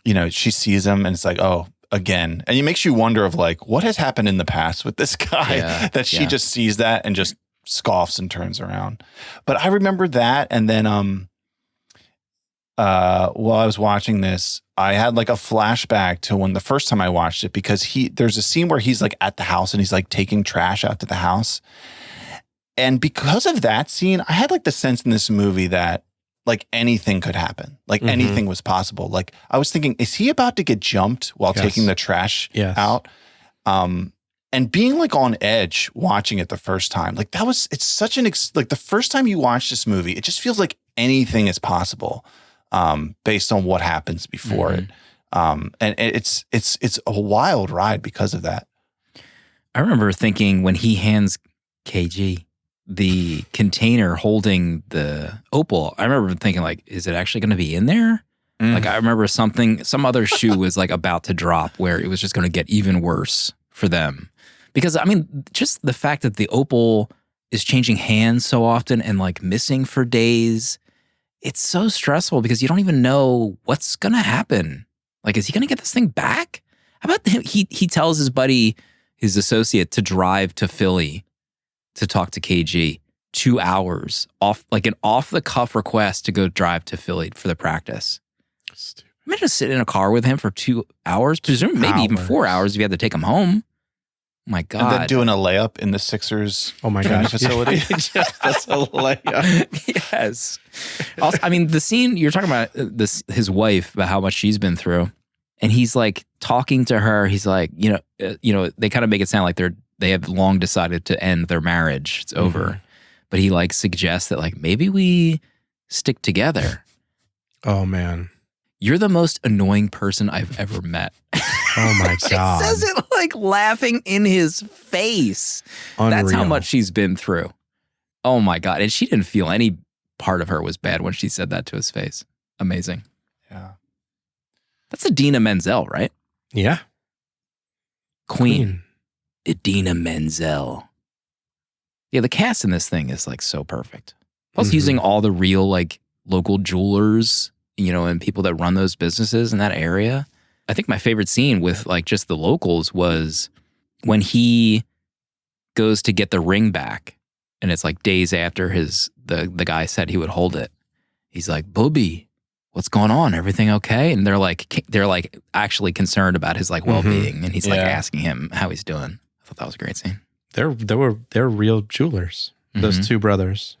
she sees him and it's like, oh, again, and it makes you wonder of like what has happened in the past with this guy that she just sees that and just scoffs and turns around. But I remember that, and then while I was watching this, I had like a flashback to when the first time I watched it, because there's a scene where he's like at the house and he's like taking trash out to the house. And because of that scene, I had like the sense in this movie that like anything could happen. Like anything was possible. Like I was thinking, is he about to get jumped while taking the trash out? And being like on edge watching it the first time, like it's such like the first time you watch this movie, it just feels like anything is possible. Based on what happens before it. And it's a wild ride because of that. I remember thinking when he hands KG the container holding the opal, I remember thinking like, is it actually going to be in there? Like I remember some other shoe was like about to drop where it was just going to get even worse for them. Because I mean, just the fact that the opal is changing hands so often and like missing for days, it's so stressful because you don't even know what's going to happen. Like, is he going to get this thing back? How about him? He tells his buddy, his associate, to drive to Philly to talk to KG 2 hours off, like an off the cuff request to go drive to Philly for the practice. Stupid. Imagine just sitting in a car with him for 2 hours, presumably maybe even 4 hours if you had to take him home. My God. And then doing a layup in the Sixers facility. Just a layup. Yes. Also, I mean, the scene you're talking about, his wife, about how much she's been through, and he's like talking to her. He's like, they kind of make it sound like they have long decided to end their marriage. It's over. But he like suggests that like maybe we stick together. Oh man. You're the most annoying person I've ever met. Oh my God. She says it like laughing in his face. Unreal. That's how much she's been through. Oh my God. And she didn't feel any part of her was bad when she said that to his face. Amazing. Yeah. That's Idina Menzel, right? Yeah. Queen. Idina Menzel. Yeah, the cast in this thing is like so perfect. Plus using all the real like local jewelers, and people that run those businesses in that area. I think my favorite scene with like just the locals was when he goes to get the ring back, and it's like days after the guy said he would hold it. He's like, "Booby, what's going on? Everything okay?" And they're like actually concerned about his like well-being, and he's like asking him how he's doing. I thought that was a great scene. They're real jewelers. Those two brothers.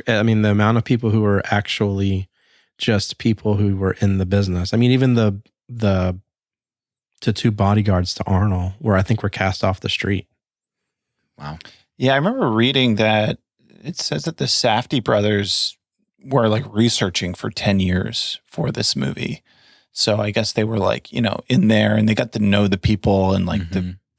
I mean, the amount of people who are actually just people who were in the business. I mean, even the two bodyguards to Arnold, where I think were cast off the street. Wow. Yeah, I remember reading that it says that the Safdie brothers were like researching for 10 years for this movie. So I guess they were like, in there, and they got to know the people, and like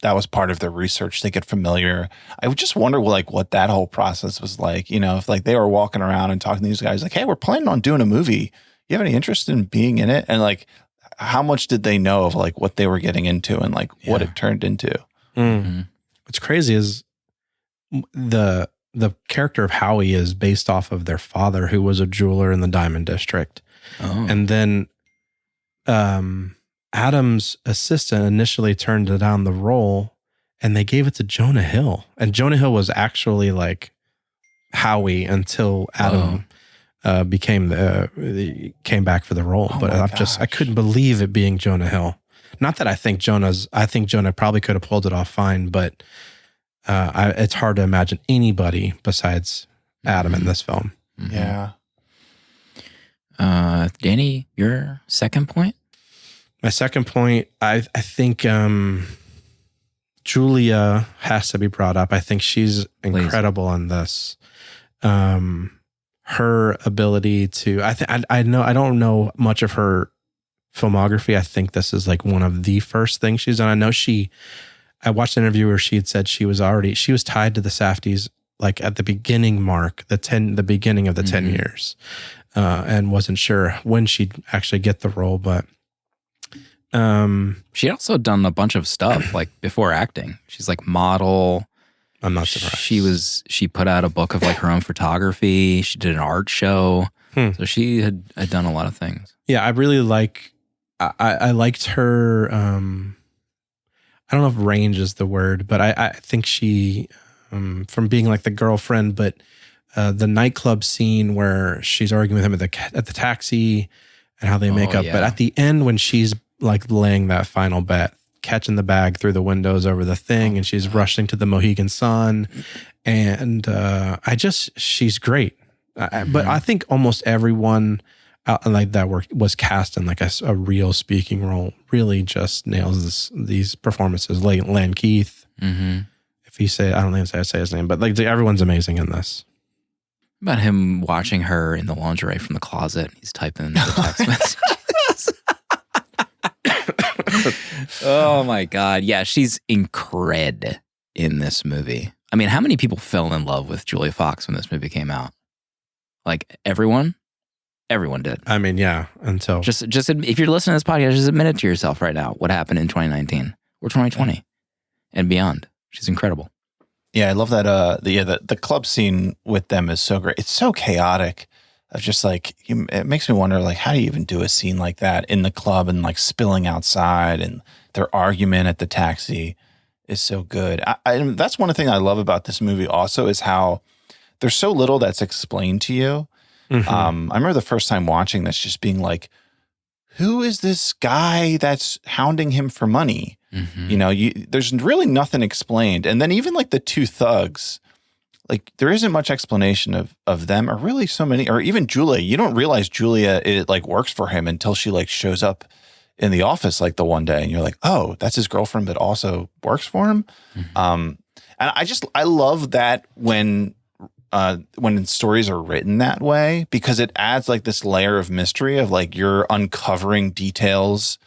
that was part of their research. They get familiar. I would just wonder like what that whole process was like, if like they were walking around and talking to these guys like, "Hey, we're planning on doing a movie. You have any interest in being in it?" And like how much did they know of like what they were getting into and like what it turned into? What's crazy is the character of Howie is based off of their father, who was a jeweler in the Diamond District. And then Adam's assistant initially turned down the role, and they gave it to Jonah Hill. And Jonah Hill was actually like Howie until Adam came back for the role. But I couldn't believe it being Jonah Hill. Not that I think Jonah probably could have pulled it off fine, but it's hard to imagine anybody besides Adam in this film. Yeah. Danny, your second point? My second point, I think Julia has to be brought up. I think she's incredible in this. Her ability to, I don't know much of her filmography. I think this is like one of the first things she's done. I know I watched an interview where she had said she was tied to the Safdies like at the beginning mark, the beginning of the 10 years, and wasn't sure when she'd actually get the role, but she also done a bunch of stuff like before acting. She's like model. I'm not surprised. She put out a book of like her own photography. She did an art show. So she had done a lot of things. Yeah, I really I liked her. I don't know if range is the word, but I think she, from being like the girlfriend, but the nightclub scene where she's arguing with him at the taxi and how they make up. Yeah. But at the end, when she's like laying that final bet, catching the bag through the windows over the thing, and she's rushing to the Mohegan Sun, and she's great. But I think almost everyone like that was cast in like a real speaking role really just nails these performances. Like Lan Keith, if you say, I don't think I say his name, but like everyone's amazing in this. About him watching her in the lingerie from the closet. He's typing the text messages. Oh my God. Yeah, she's incred in this movie. I mean, how many people fell in love with Julia Fox when this movie came out? Like everyone? Everyone did. I mean, yeah, until... Just if you're listening to this podcast, just admit it to yourself right now. What happened in 2019 or 2020 and beyond? She's incredible. Yeah, I love that. The club scene with them is so great. It's so chaotic. Of just like, it makes me wonder, like, how do you even do a scene like that in the club and like spilling outside, and their argument at the taxi is so good. That's one thing I love about this movie also is how there's so little that's explained to you. I remember the first time watching this just being like, who is this guy that's hounding him for money? You know, there's really nothing explained. And then even like the two thugs, like there isn't much explanation of them, or really so many, or even Julia. You don't realize Julia like works for him until she like shows up in the office like the one day, and you're like, oh, that's his girlfriend, but also works for him. And I love that when stories are written that way, because it adds like this layer of mystery of like you're uncovering details,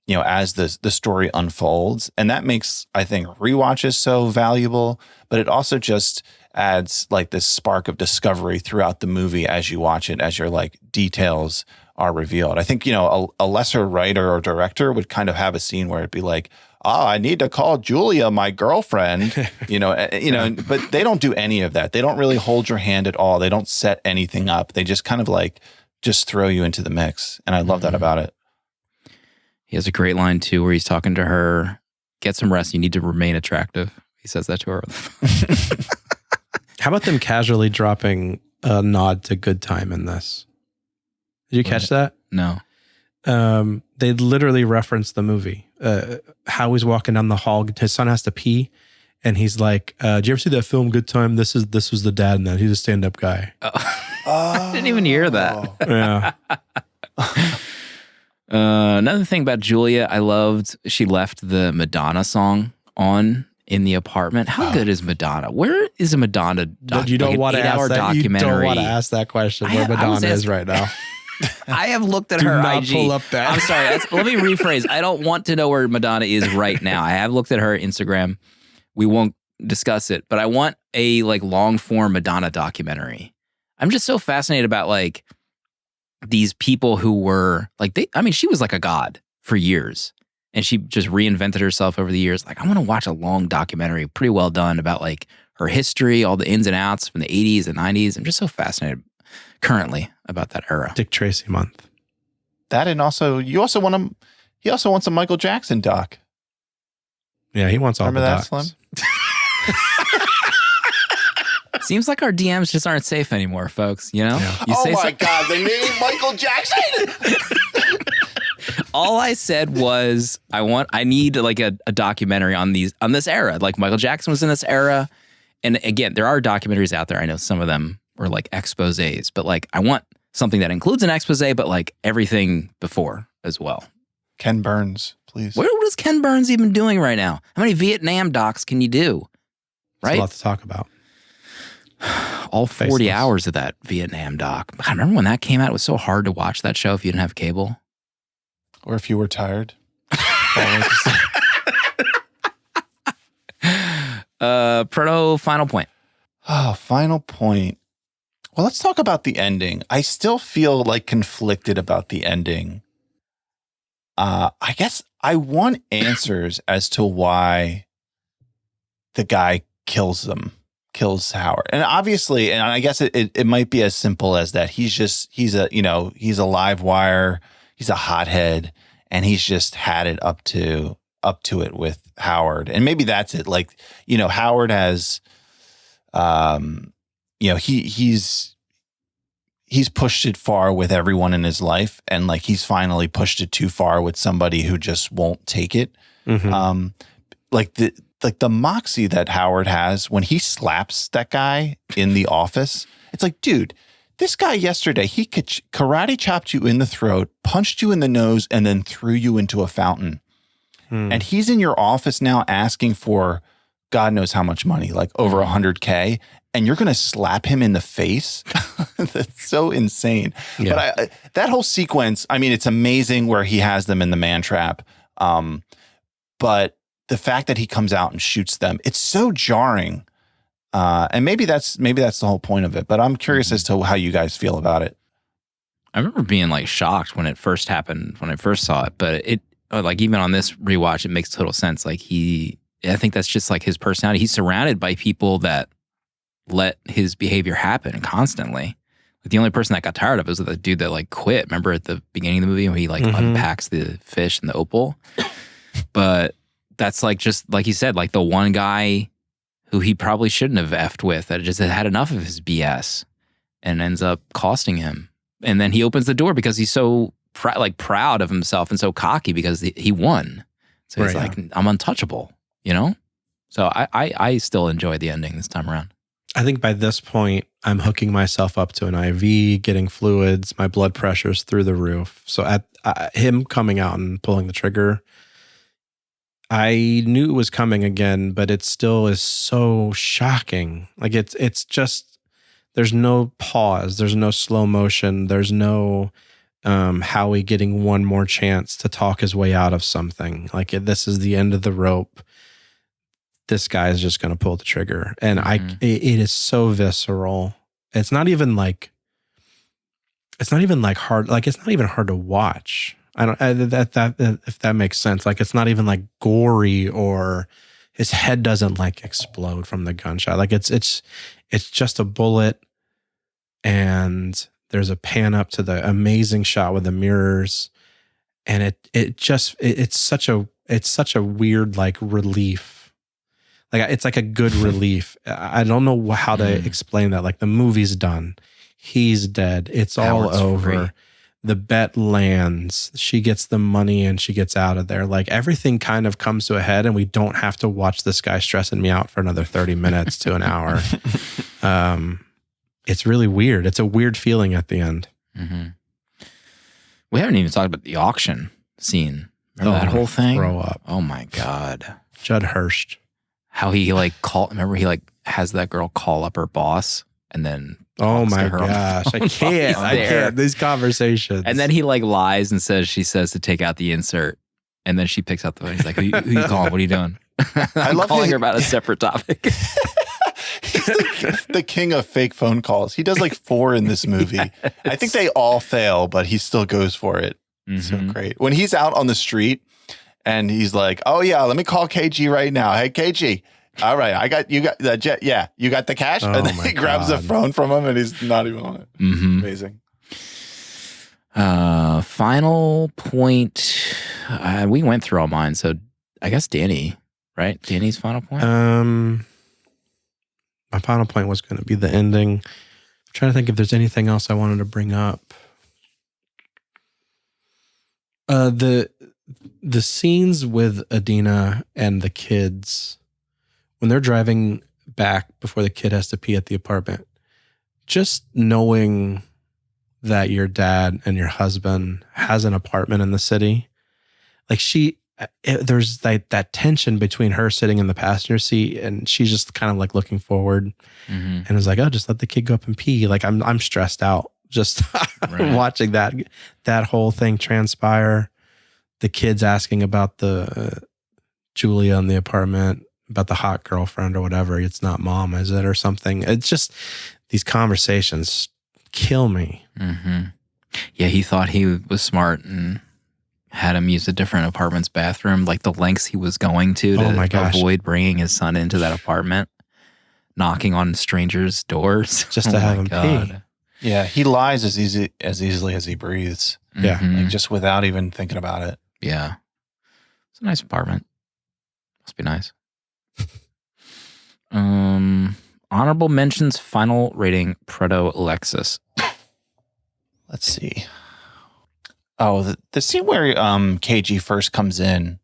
you know, as the story unfolds. And that makes, I think, rewatches so valuable, but it also just adds like this spark of discovery throughout the movie as you watch it, as your like details are revealed. I think, you know, a lesser writer or director would kind of have a scene where it'd be like, oh, I need to call Julia my girlfriend, you know, but they don't do any of that. They don't really hold your hand at all. They don't set anything up. They just kind of like just throw you into the mix. And I love that about it. He has a great line too, where he's talking to her, get some rest. You need to remain attractive. He says that to her. How about them casually dropping a nod to Good Time in this? Did you catch that? No. They literally referenced the movie. How he's walking down the hall, his son has to pee, and he's like, "Did you ever see that film Good Time? This was the dad in that. He's a stand-up guy." I didn't even hear that. Yeah. Another thing about Julia, I loved. She left the Madonna song on in the apartment. How good is Madonna? Where is a Madonna? You don't want to ask that. Documentary? You don't want to ask that question. Where Madonna is right now. I have looked at her not IG. Pull up that. I'm sorry. Let me rephrase. I don't want to know where Madonna is right now. I have looked at her Instagram. We won't discuss it, but I want a like long form Madonna documentary. I'm just so fascinated about like these people who were like, she was like a god for years. And she just reinvented herself over the years. Like, I want to watch a long documentary, pretty well done, about like her history, all the ins and outs from the 80s and 90s. I'm just so fascinated currently about that era. Dick Tracy month. That, and also, he also wants a Michael Jackson doc. Yeah, he wants all Remember the that, docs. Slim? Seems like our DMs just aren't safe anymore, folks. You know? Yeah. You say God, they named Michael Jackson. All I said was I need like a documentary on this era. Like Michael Jackson was in this era. And again, there are documentaries out there. I know some of them were like exposés, but like I want something that includes an exposé, but like everything before as well. Ken Burns, please. What is Ken Burns even doing right now? How many Vietnam docs can you do? There's Right? a lot to talk about. All 40 Faceless. hours of that Vietnam doc. I remember when that came out, it was so hard to watch that show if you didn't have cable. Or if you were tired. Proto, final point. Oh, final point. Well, let's talk about the ending. I still feel like conflicted about the ending. I guess I want answers as to why the guy kills Howard. And obviously, and I guess it might be as simple as that. He's a live wire. He's a hothead, and he's just had it up to it with Howard. And maybe that's it. Like, Howard has, he's pushed it far with everyone in his life, and like he's finally pushed it too far with somebody who just won't take it. Mm-hmm. Like the moxie that Howard has when he slaps that guy in the office. It's like, dude, this guy yesterday, he karate chopped you in the throat, punched you in the nose, and then threw you into a fountain. And he's in your office now asking for God knows how much money, like over $100K, and you're going to slap him in the face? That's so insane. Yeah. But that whole sequence, I mean, it's amazing where he has them in the man trap. But the fact that he comes out and shoots them, it's so jarring. And maybe that's the whole point of it. But I'm curious as to how you guys feel about it. I remember being like shocked when it first happened, when I first saw it. But it, like, even on this rewatch, it makes total sense. Like I think that's just like his personality. He's surrounded by people that let his behavior happen constantly. Like, the only person that got tired of it was the dude that like quit. Remember at the beginning of the movie when he like unpacks the fish and the opal? But that's like, just like you said, like the one guy who he probably shouldn't have effed with, that just had enough of his BS and ends up costing him. And then he opens the door because he's so proud of himself and so cocky because he won. So he's Right. like, I'm untouchable, So I still enjoy the ending this time around. I think by this point, I'm hooking myself up to an IV, getting fluids, my blood pressure's through the roof. So at him coming out and pulling the trigger, I knew it was coming again, but it still is so shocking. Like it's just, there's no pause, there's no slow motion, there's no Howie getting one more chance to talk his way out of something. Like, this is the end of the rope. This guy is just going to pull the trigger. And it is so visceral. It's not even like hard. Like, it's not even hard to watch. If that makes sense. Like, it's not even like gory, or his head doesn't like explode from the gunshot. Like, it's just a bullet, and there's a pan up to the amazing shot with the mirrors, and it's such a weird like relief. Like, it's like a good relief. I don't know how to explain that. Like, the movie's done. He's dead. It's all over. Free. The bet lands. She gets the money and she gets out of there. Like, everything kind of comes to a head, and we don't have to watch this guy stressing me out for another 30 minutes to an hour. It's really weird. It's a weird feeling at the end. Mm-hmm. We haven't even talked about the auction scene. Remember that whole thing? Throw up. Oh my God. Judd Hirsch. How he like remember he like has that girl call up her boss and then Oh talks to my her on the gosh. phone I while can't. he's I there. can't. These conversations. And then he like lies and she says to take out the insert. And then she picks up the phone. He's like, who you calling? What are you doing? I'm love calling his- her about a separate topic. He's the king of fake phone calls. He does like 4 in this movie. Yes. I think they all fail, but he still goes for it. So great. When he's out on the street and he's like, "Oh yeah, let me call KG right now. Hey KG, all right, you got the jet. Yeah, you got the cash." And then he grabs the phone from him, and he's not even on it. Amazing. Final point. We went through all mine, so I guess Danny, right? Danny's final point. My final point was going to be the ending. I'm trying to think if there's anything else I wanted to bring up. The scenes with Adina and the kids when they're driving back before the kid has to pee at the apartment, just knowing that your dad and your husband has an apartment in the city, like there's like that tension between her sitting in the passenger seat and she's just kind of like looking forward and is like, "Oh, just let the kid go up and pee." Like I'm stressed out just watching that whole thing transpire. The kids asking about the Julia in the apartment, about the hot girlfriend or whatever. It's not mom, is it, or something? It's just these conversations kill me. Yeah, he thought he was smart and had him use a different apartment's bathroom, like the lengths he was going to avoid bringing his son into that apartment, knocking on strangers' doors just to have him pee. Yeah, he lies as easily as he breathes. Yeah, like just without even thinking about it. Yeah, it's a nice apartment. Must be nice. Honorable mentions. Final rating: Proto Lexus. Let's see. Oh, the scene where KG first comes in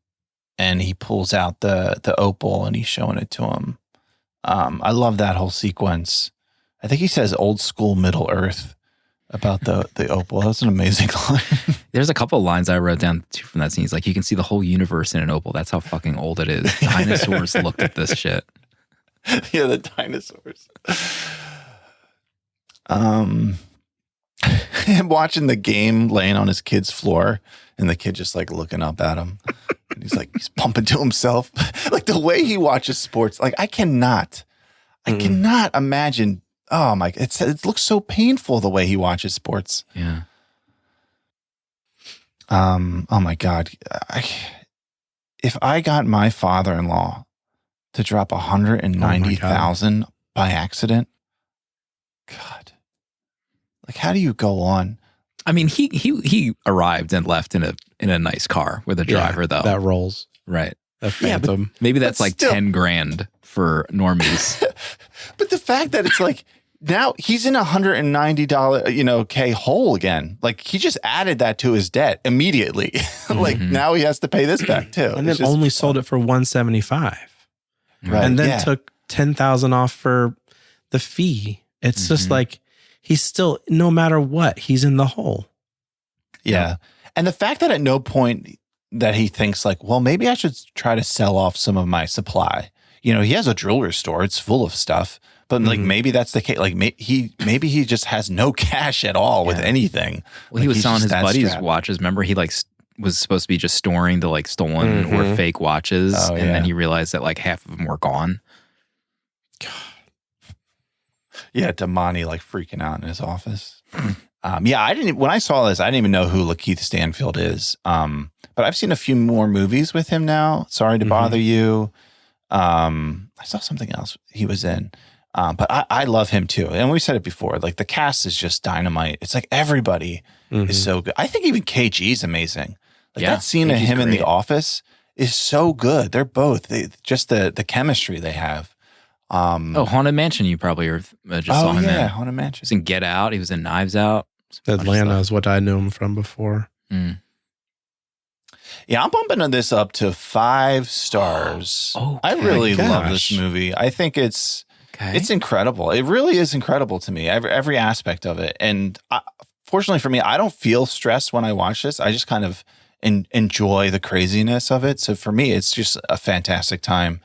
and he pulls out the opal and he's showing it to him. I love that whole sequence. I think he says "old school Middle Earth" about the opal. That's an amazing line. There's a couple of lines I wrote down too from that scene. He's like, "You can see the whole universe in an opal. That's how fucking old it is. Dinosaurs looked at this shit." Yeah, the dinosaurs. Him watching the game laying on his kid's floor and the kid just like looking up at him. And he's like, he's pumping to himself. Like the way he watches sports, like I cannot imagine. Oh my, it looks so painful the way he watches sports. Yeah. Oh my God. If I got my father-in-law to drop 190,000 by accident, God, like how do you go on? I mean, he arrived and left in a nice car with a driver though. That rolls. Right. A Phantom. Yeah, maybe that's like still 10 grand for normies. But the fact that it's like, now he's in $190, K hole again. Like he just added that to his debt immediately. Like now he has to pay this back too. And then only sold it for $175. Right. And then took $10,000 off for the fee. It's just like, he's still, no matter what, he's in the hole. Yeah. And the fact that at no point that he thinks like, well, maybe I should try to sell off some of my supply. He has a jewelry store. It's full of stuff. But like maybe that's the case. Like maybe he just has no cash at all with anything. Well, like, he was selling his buddies' strapped. watches. Remember, he like was supposed to be just storing the like stolen or fake watches, and then he realized that like half of them were gone. God. Yeah, Damani like freaking out in his office. When I saw this, I didn't even know who Lakeith Stanfield is. But I've seen a few more movies with him now. Sorry to bother you. I saw something else he was in. But I love him too. And we said it before, like the cast is just dynamite. It's like everybody is so good. I think even KG is amazing. Like that scene of him in the office is so good. They're both, just the chemistry they have. Haunted Mansion, you probably just saw him in. Haunted Mansion. He was in Get Out. He was in Knives Out. Atlanta is what I knew him from before. Yeah, I'm bumping this up to 5 stars. I really love this movie. I think it's incredible. It really is incredible to me, every aspect of it. And fortunately for me, I don't feel stressed when I watch this. I just kind of enjoy the craziness of it. So for me, it's just a fantastic time.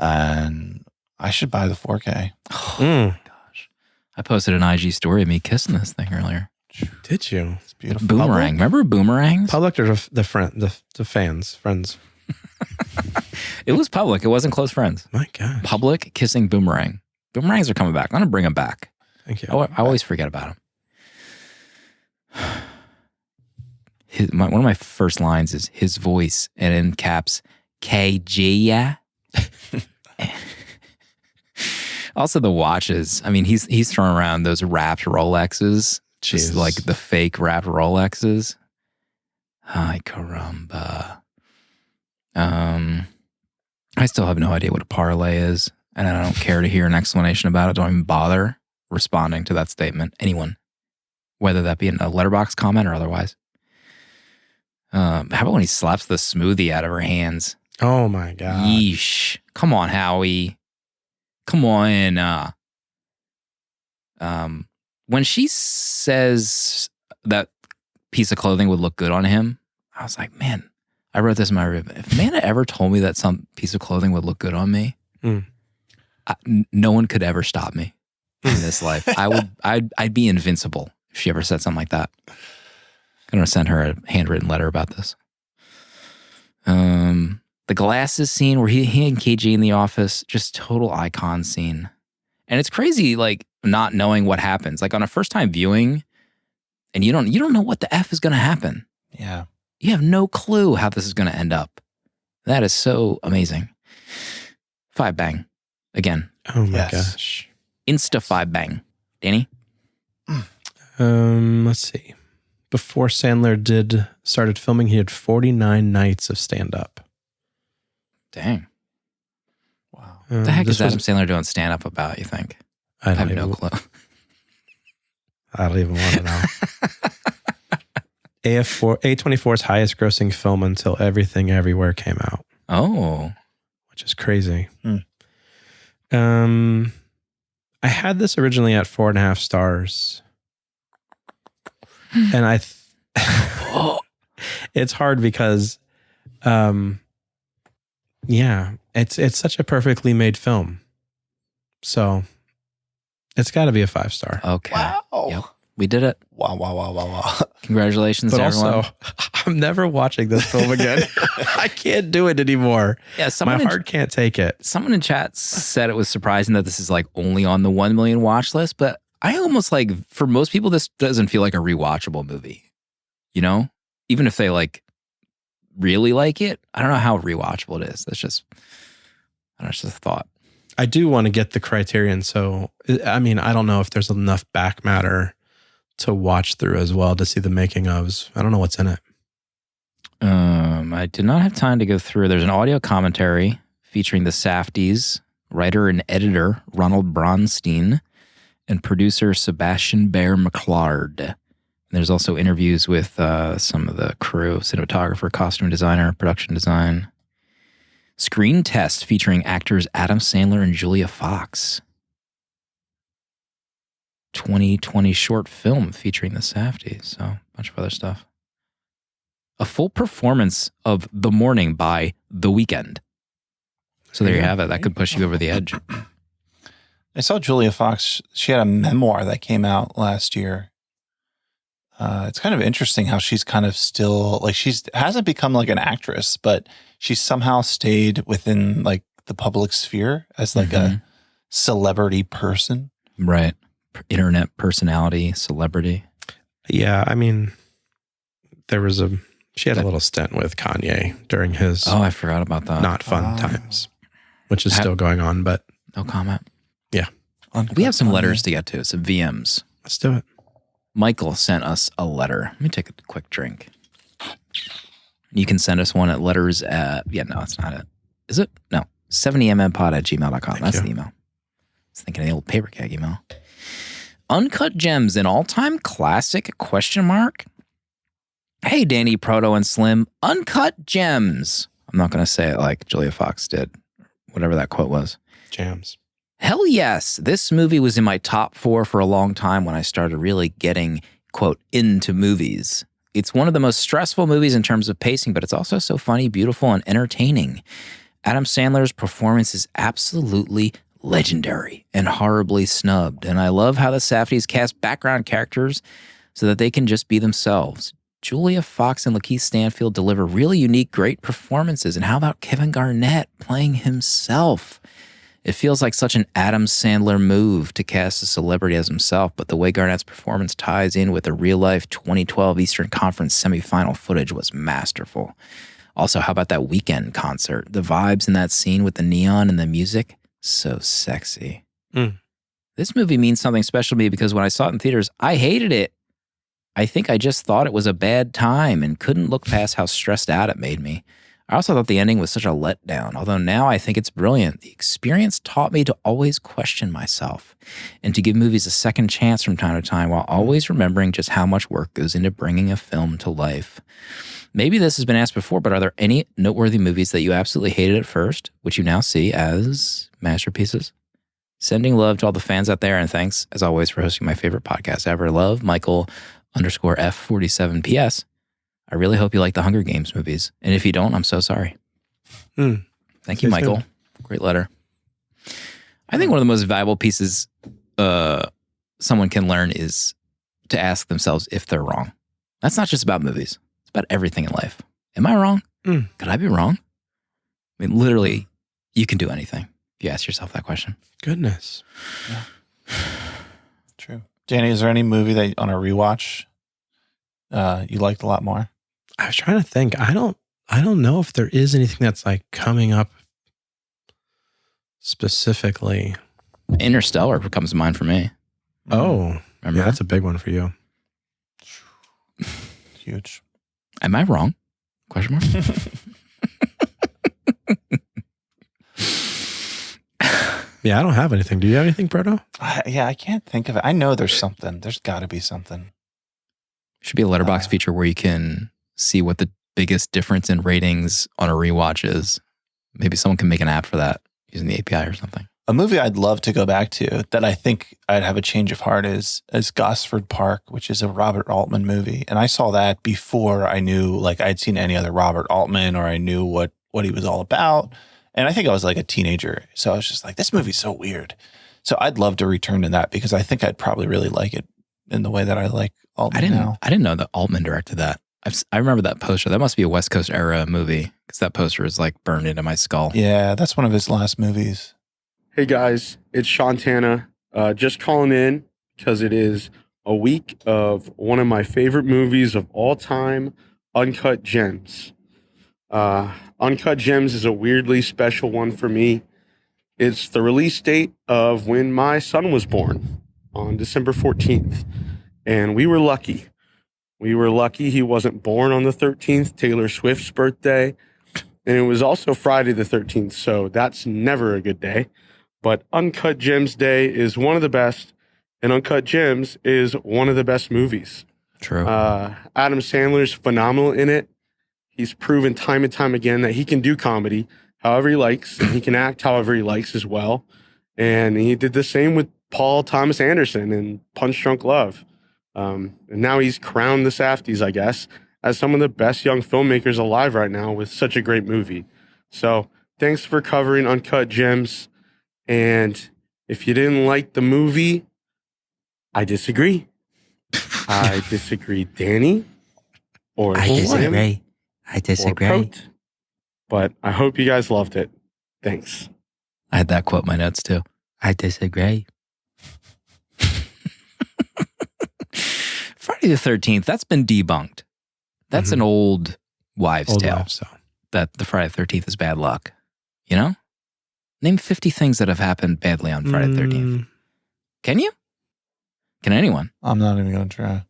And I should buy the 4K. Oh gosh. I posted an IG story of me kissing this thing earlier. Did you? It's beautiful. Boomerang. Remember boomerangs? Public or the fans, friends? It was public. It wasn't close friends. My God. Public kissing Boomerang. Boomerangs are coming back. I'm going to bring them back. Thank you. I always forget about him. One of my first lines is his voice, and in caps, KG, yeah. Also the watches. I mean, he's throwing around those wrapped Rolexes, just like the fake wrapped Rolexes. Ay caramba. I still have no idea what a parlay is, and I don't care to hear an explanation about it. Don't even bother responding to that statement. Anyone, whether that be in a letterbox comment or otherwise. How about when he slaps the smoothie out of her hands? Oh my God. Yeesh. Come on, Howie. Come on. When she says that piece of clothing would look good on him, I was like, man, I wrote this in my review. If Amanda ever told me that some piece of clothing would look good on me, no one could ever stop me in this life. I'd be invincible if she ever said something like that. I'm going to send her a handwritten letter about this. The glasses scene where he and KG in the office, just total icon scene. And it's crazy, like, not knowing what happens. Like, on a first-time viewing, and you don't know what the F is going to happen. Yeah. You have no clue how this is going to end up. That is so amazing. 5 bang. Again. Oh my gosh. Insta 5 bang. Danny? Let's see. Before Sandler started filming, he had 49 nights of stand-up. Dang. Wow. What the heck is Adam Sandler doing stand-up about, you think? I have no clue. I don't even want to know. A24's highest grossing film until Everything Everywhere came out. Oh. Which is crazy. I had this originally at 4.5 stars. And it's hard because it's such a perfectly made film. So it's got to be a 5-star. Okay. Wow. Yep. We did it. Wow. Congratulations But to everyone. also, I'm never watching this film again. I can't do it anymore. Yeah, my heart can't take it. Someone in chat said it was surprising that this is like only on the 1 million watch list, but I almost like, for most people, this doesn't feel like a rewatchable movie. You know? Even if they like really like it, I don't know how rewatchable it is. That's just, I don't know, it's just a thought. I do want to get the Criterion. So, I mean, I don't know if there's enough back matter to watch through as well to see the making ofs. I don't know what's in it. I did not have time to go through. There's an audio commentary featuring the Safdies, writer and editor Ronald Bronstein, and producer Sebastian Bear McClard. And there's also interviews with some of the crew, cinematographer, costume designer, production design. Screen test featuring actors Adam Sandler and Julia Fox. 2020 short film featuring the Safdies. So a bunch of other stuff. A full performance of The Morning by The Weeknd. So there you have it. That could push you over the edge. I saw Julia Fox. She had a memoir that came out last year. It's kind of interesting how she's kind of still, like, hasn't become like an actress, but she's somehow stayed within like the public sphere as like a celebrity person. Right. Internet personality, celebrity. Yeah, I mean, she had a little stint with Kanye during his I forgot about that. not fun times, which is still going on, but no comment. Yeah. We have some letters to get to, some VMs. Let's do it. Michael sent us a letter. Let me take a quick drink. You can send us one at letters at, no, that's not it. Is it? No. 70mmpod@gmail.com. That's the email. I was thinking of the old paper keg email. Uncut Gems, an all-time classic, ? Hey, Danny, Proto, and Slim. Uncut Gems. I'm not going to say it like Julia Fox did. Whatever that quote was. Jams. Hell yes. This movie was in my top 4 for a long time when I started really getting, quote, into movies. It's one of the most stressful movies in terms of pacing, but it's also so funny, beautiful, and entertaining. Adam Sandler's performance is absolutely legendary and horribly snubbed. And I love how the Safdies cast background characters so that they can just be themselves. Julia Fox and Lakeith Stanfield deliver really unique, great performances. And how about Kevin Garnett playing himself? It feels like such an Adam Sandler move to cast a celebrity as himself, but the way Garnett's performance ties in with the real-life 2012 Eastern Conference semifinal footage was masterful. Also, how about that Weekend concert? The vibes in that scene with the neon and the music, so sexy. This movie means something special to me because when I saw it in theaters, I hated it. I think I just thought it was a bad time and couldn't look past how stressed out it made me. I also thought the ending was such a letdown, although now I think it's brilliant. The experience taught me to always question myself and to give movies a second chance from time to time while always remembering just how much work goes into bringing a film to life. Maybe this has been asked before, but are there any noteworthy movies that you absolutely hated at first, which you now see as masterpieces? Sending love to all the fans out there, and thanks, as always, for hosting my favorite podcast ever. Love, Michael_F47. P.S. I really hope you like the Hunger Games movies. And if you don't, I'm so sorry. Thank you, Michael. Great letter. I think one of the most valuable pieces someone can learn is to ask themselves if they're wrong. That's not just about movies. It's about everything in life. Am I wrong? Could I be wrong? I mean, literally, you can do anything if you ask yourself that question. Goodness. Yeah. True. Danny, is there any movie that on a rewatch you liked a lot more? I was trying to think. I don't know if there is anything that's like coming up specifically. Interstellar comes to mind for me. Oh, Remember? yeah, that's a big one for you. Huge. Am I wrong? Question mark. Yeah, I don't have anything. Do you have anything, Proto? I can't think of it. I know there's something. There's got to be something. Should be a letterbox feature where you can see what the biggest difference in ratings on a rewatch is. Maybe someone can make an app for that using the API or something. A movie I'd love to go back to that I think I'd have a change of heart is Gosford Park, which is a Robert Altman movie. And I saw that before I knew, like I'd seen any other Robert Altman or I knew what he was all about. And I think I was like a teenager. So I was just like, this movie's so weird. So I'd love to return to that because I think I'd probably really like it in the way that I like Altman now. I didn't know that Altman directed that. I remember that poster. That must be a West Coast era movie because that poster is like burned into my skull. Yeah, that's one of his last movies. Hey guys, it's Shantana. Just calling in because it is a week of one of my favorite movies of all time, Uncut Gems. Uncut Gems is a weirdly special one for me. It's the release date of when my son was born on December 14th. And we were lucky. We were lucky he wasn't born on the 13th, Taylor Swift's birthday. And it was also Friday the 13th, so that's never a good day. But Uncut Gems Day is one of the best, and Uncut Gems is one of the best movies. True. Adam Sandler's phenomenal in it. He's proven time and time again that he can do comedy however he likes, and he can act however he likes as well. And he did the same with Paul Thomas Anderson in Punch Drunk Love. And now he's crowned the Safdies, I guess, as some of the best young filmmakers alive right now with such a great movie. So thanks for covering Uncut Gems. And if you didn't like the movie, I disagree. I disagree, Danny. Or I disagree. I disagree. But I hope you guys loved it. Thanks. I had that quote in my notes too. I disagree. Friday the 13th, that's been debunked. That's an old wives' tale. That the Friday the 13th is bad luck. You know? Name 50 things that have happened badly on Friday the 13th. Can you? Can anyone? I'm not even going to try.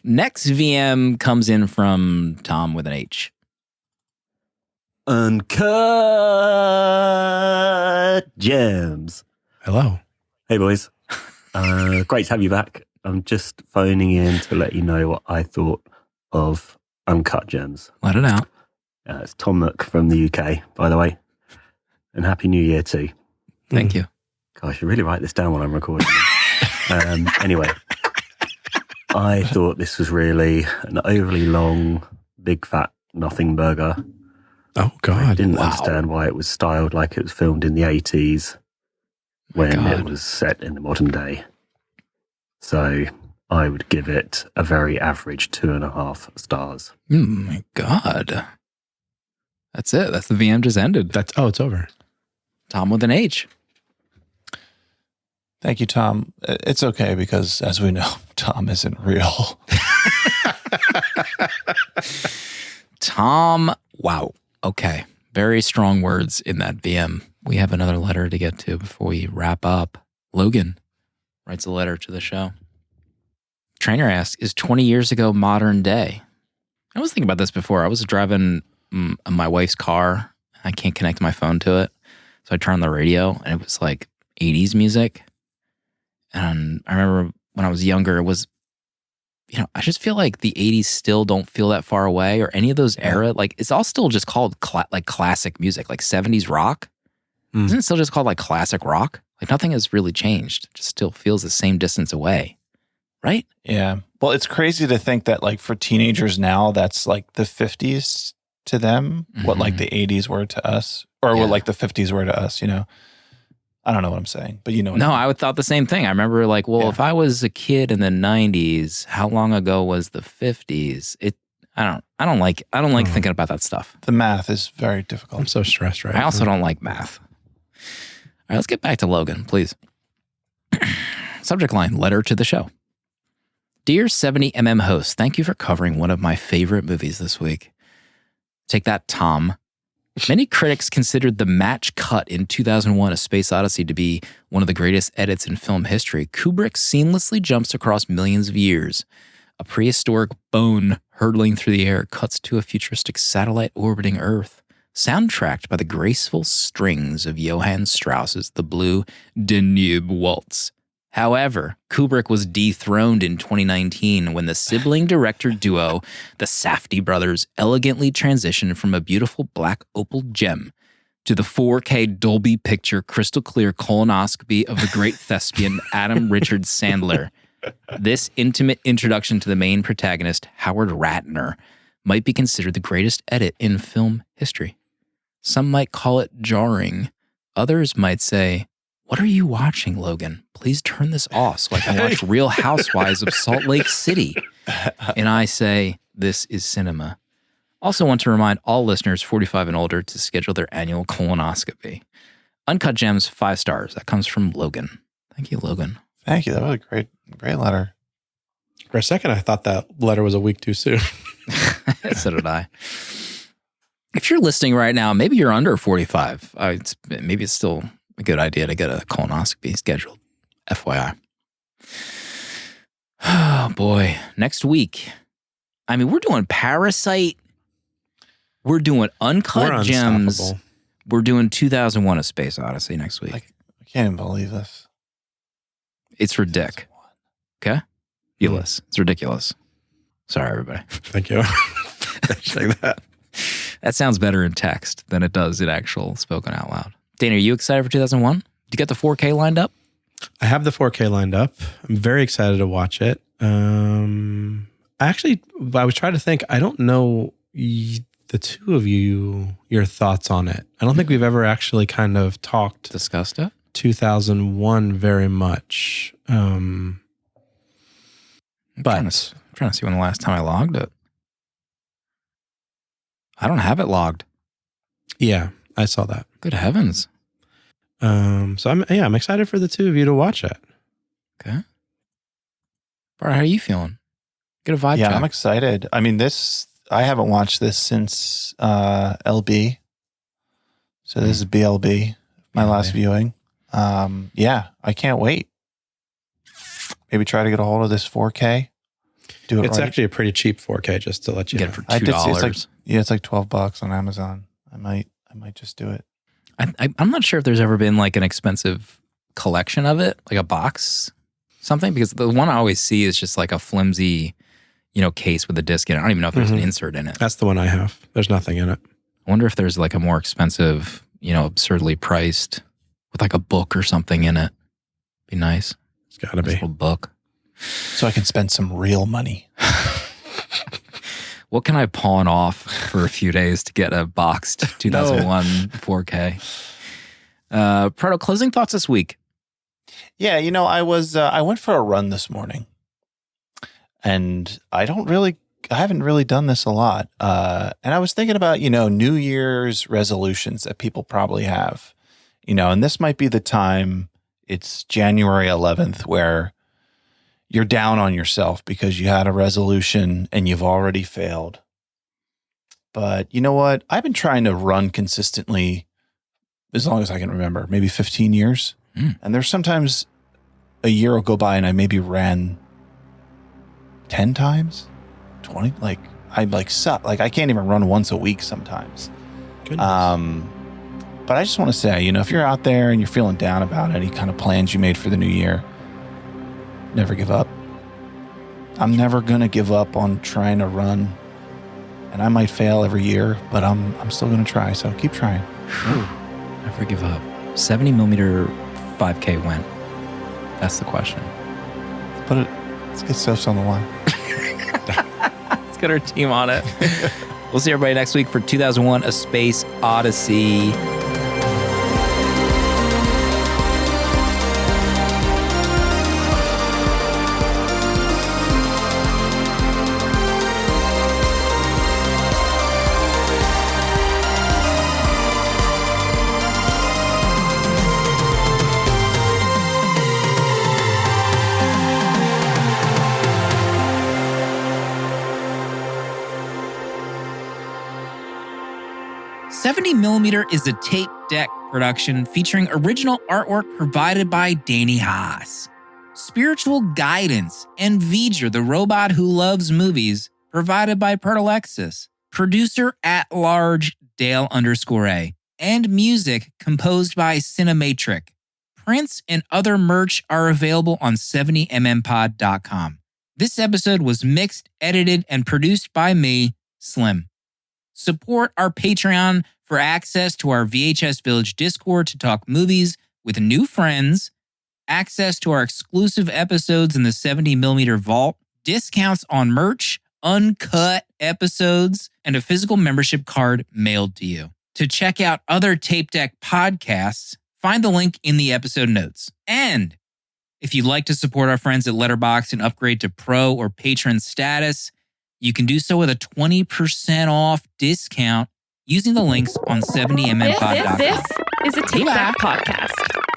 Next VM comes in from Tom with an H. Uncut Gems. Hello. Hey, boys. Great to have you back. I'm just phoning in to let you know what I thought of Uncut Gems. Let it out. It's Tom Nook from the UK, by the way. And Happy New Year, too. Thank you. Gosh, you really write this down while I'm recording. Anyway, I thought this was really an overly long, big fat nothing burger. Oh, God. I didn't understand why it was styled like it was filmed in the 80s when it was set in the modern day. So I would give it a very average 2.5 stars. Oh my God. That's it. That's the VM just ended. It's over. Tom with an H. Thank you, Tom. It's okay because, as we know, Tom isn't real. Tom, wow. Okay. Very strong words in that VM. We have another letter to get to before we wrap up. Logan writes a letter to the show. Trainer asks, is 20 years ago modern day? I was thinking about this before. I was driving my wife's car. I can't connect my phone to it. So I turned on the radio and it was like 80s music. And I remember when I was younger, it was, I just feel like the 80s still don't feel that far away, or any of those era. Like, it's all still just called like classic music, like 70s rock. Isn't it still just called like classic rock? Like, nothing has really changed. It just still feels the same distance away. Right? Yeah. Well, it's crazy to think that, like, for teenagers now, that's like the 50s to them, what like the 80s were to us, or what like the 50s were to us, I don't know what I'm saying, but what I would thought the same thing. I remember like, if I was a kid in the 90s, how long ago was the 50s? I don't like thinking about that stuff. The math is very difficult. I'm so stressed right now. I also don't like math. All right, let's get back to Logan, please. Subject line, letter to the show. Dear 70mm host, thank you for covering one of my favorite movies this week. Take that, Tom. Many critics considered the match cut in 2001: A Space Odyssey to be one of the greatest edits in film history. Kubrick seamlessly jumps across millions of years. A prehistoric bone hurtling through the air cuts to a futuristic satellite orbiting Earth, soundtracked by the graceful strings of Johann Strauss's The Blue Danube Waltz. However, Kubrick was dethroned in 2019 when the sibling director duo, the Safdie brothers, elegantly transitioned from a beautiful black opal gem to the 4K Dolby Picture crystal clear colonoscopy of the great thespian Adam Richard Sandler. This intimate introduction to the main protagonist, Howard Ratner, might be considered the greatest edit in film history. Some might call it jarring. Others might say, what are you watching, Logan? Please turn this off so I can watch Real Housewives of Salt Lake City. And I say, this is cinema. Also want to remind all listeners 45 and older to schedule their annual colonoscopy. Uncut Gems, 5 stars. That comes from Logan. Thank you, Logan. Thank you. That was a great letter. For a second, I thought that letter was a week too soon. So did I. If you're listening right now, maybe you're under 45. Maybe it's still a good idea to get a colonoscopy scheduled. FYI. Oh, boy. Next week. I mean, we're doing Parasite. We're doing Uncut Gems. We're doing 2001: A Space Odyssey next week. I can't even believe this. It's ridiculous. Okay? It's ridiculous. Sorry, everybody. Thank you. Saying that. That sounds better in text than it does in actual spoken out loud. Dana, are you excited for 2001? Did you get the 4K lined up? I have the 4K lined up. I'm very excited to watch it. I was trying to think. I don't know the two of you, your thoughts on it. I don't think we've ever actually kind of discussed it. 2001 very much. But I'm trying to see when the last time I logged it. I don't have it logged. Yeah, I saw that. Good heavens. So I'm excited for the two of you to watch it. Okay. Bart, how are you feeling? Get a vibe check. I'm excited. I mean, I haven't watched this since LB. So this is BLB, my last viewing. I can't wait. Maybe try to get a hold of this 4K. It's actually a pretty cheap 4K, just to let you get know. it for $2. It's like $12 on Amazon. I might just do it. I'm not sure if there's ever been like an expensive collection of it, like a box, something, because the one I always see is just like a flimsy, case with a disc in it. I don't even know if there's an insert in it. That's the one I have. There's nothing in it. I wonder if there's like a more expensive, absurdly priced with like a book or something in it. Be nice. It's got to be. A little book. So I can spend some real money. What can I pawn off for a few days to get a boxed 2001 4K? Proto, closing thoughts this week. Yeah, I went for a run this morning. And I haven't really done this a lot. And I was thinking about, New Year's resolutions that people probably have, and this might be the time. It's January 11th where you're down on yourself because you had a resolution and you've already failed. But you know what? I've been trying to run consistently as long as I can remember, maybe 15 years. And there's sometimes a year will go by and I maybe ran 10 times, 20. I suck. I can't even run once a week sometimes. Goodness. But I just want to say, if you're out there and you're feeling down about any kind of plans you made for the new year, never give up. I'm never going to give up on trying to run. And I might fail every year, but I'm still going to try. So keep trying. Never give up. 70 millimeter 5K when? That's the question. Let's get Sophs on the line. Let's get our team on it. We'll see everybody next week for 2001: A Space Odyssey. Millimeter is a tape deck production featuring original artwork provided by Danny Haas. Spiritual guidance and V'ger, the robot who loves movies, provided by Pertalexis. Producer at large Dale_A. And music composed by Cinematrix. Prints and other merch are available on 70mmpod.com. This episode was mixed, edited, and produced by me, Slim. Support our Patreon for access to our VHS Village Discord to talk movies with new friends, access to our exclusive episodes in the 70mm vault, discounts on merch, uncut episodes, and a physical membership card mailed to you. To check out other Tape Deck podcasts, find the link in the episode notes. And if you'd like to support our friends at Letterboxd and upgrade to Pro or Patron status, you can do so with a 20% off discount using the links on 70mmpod.com. This is a Tape Deck podcast.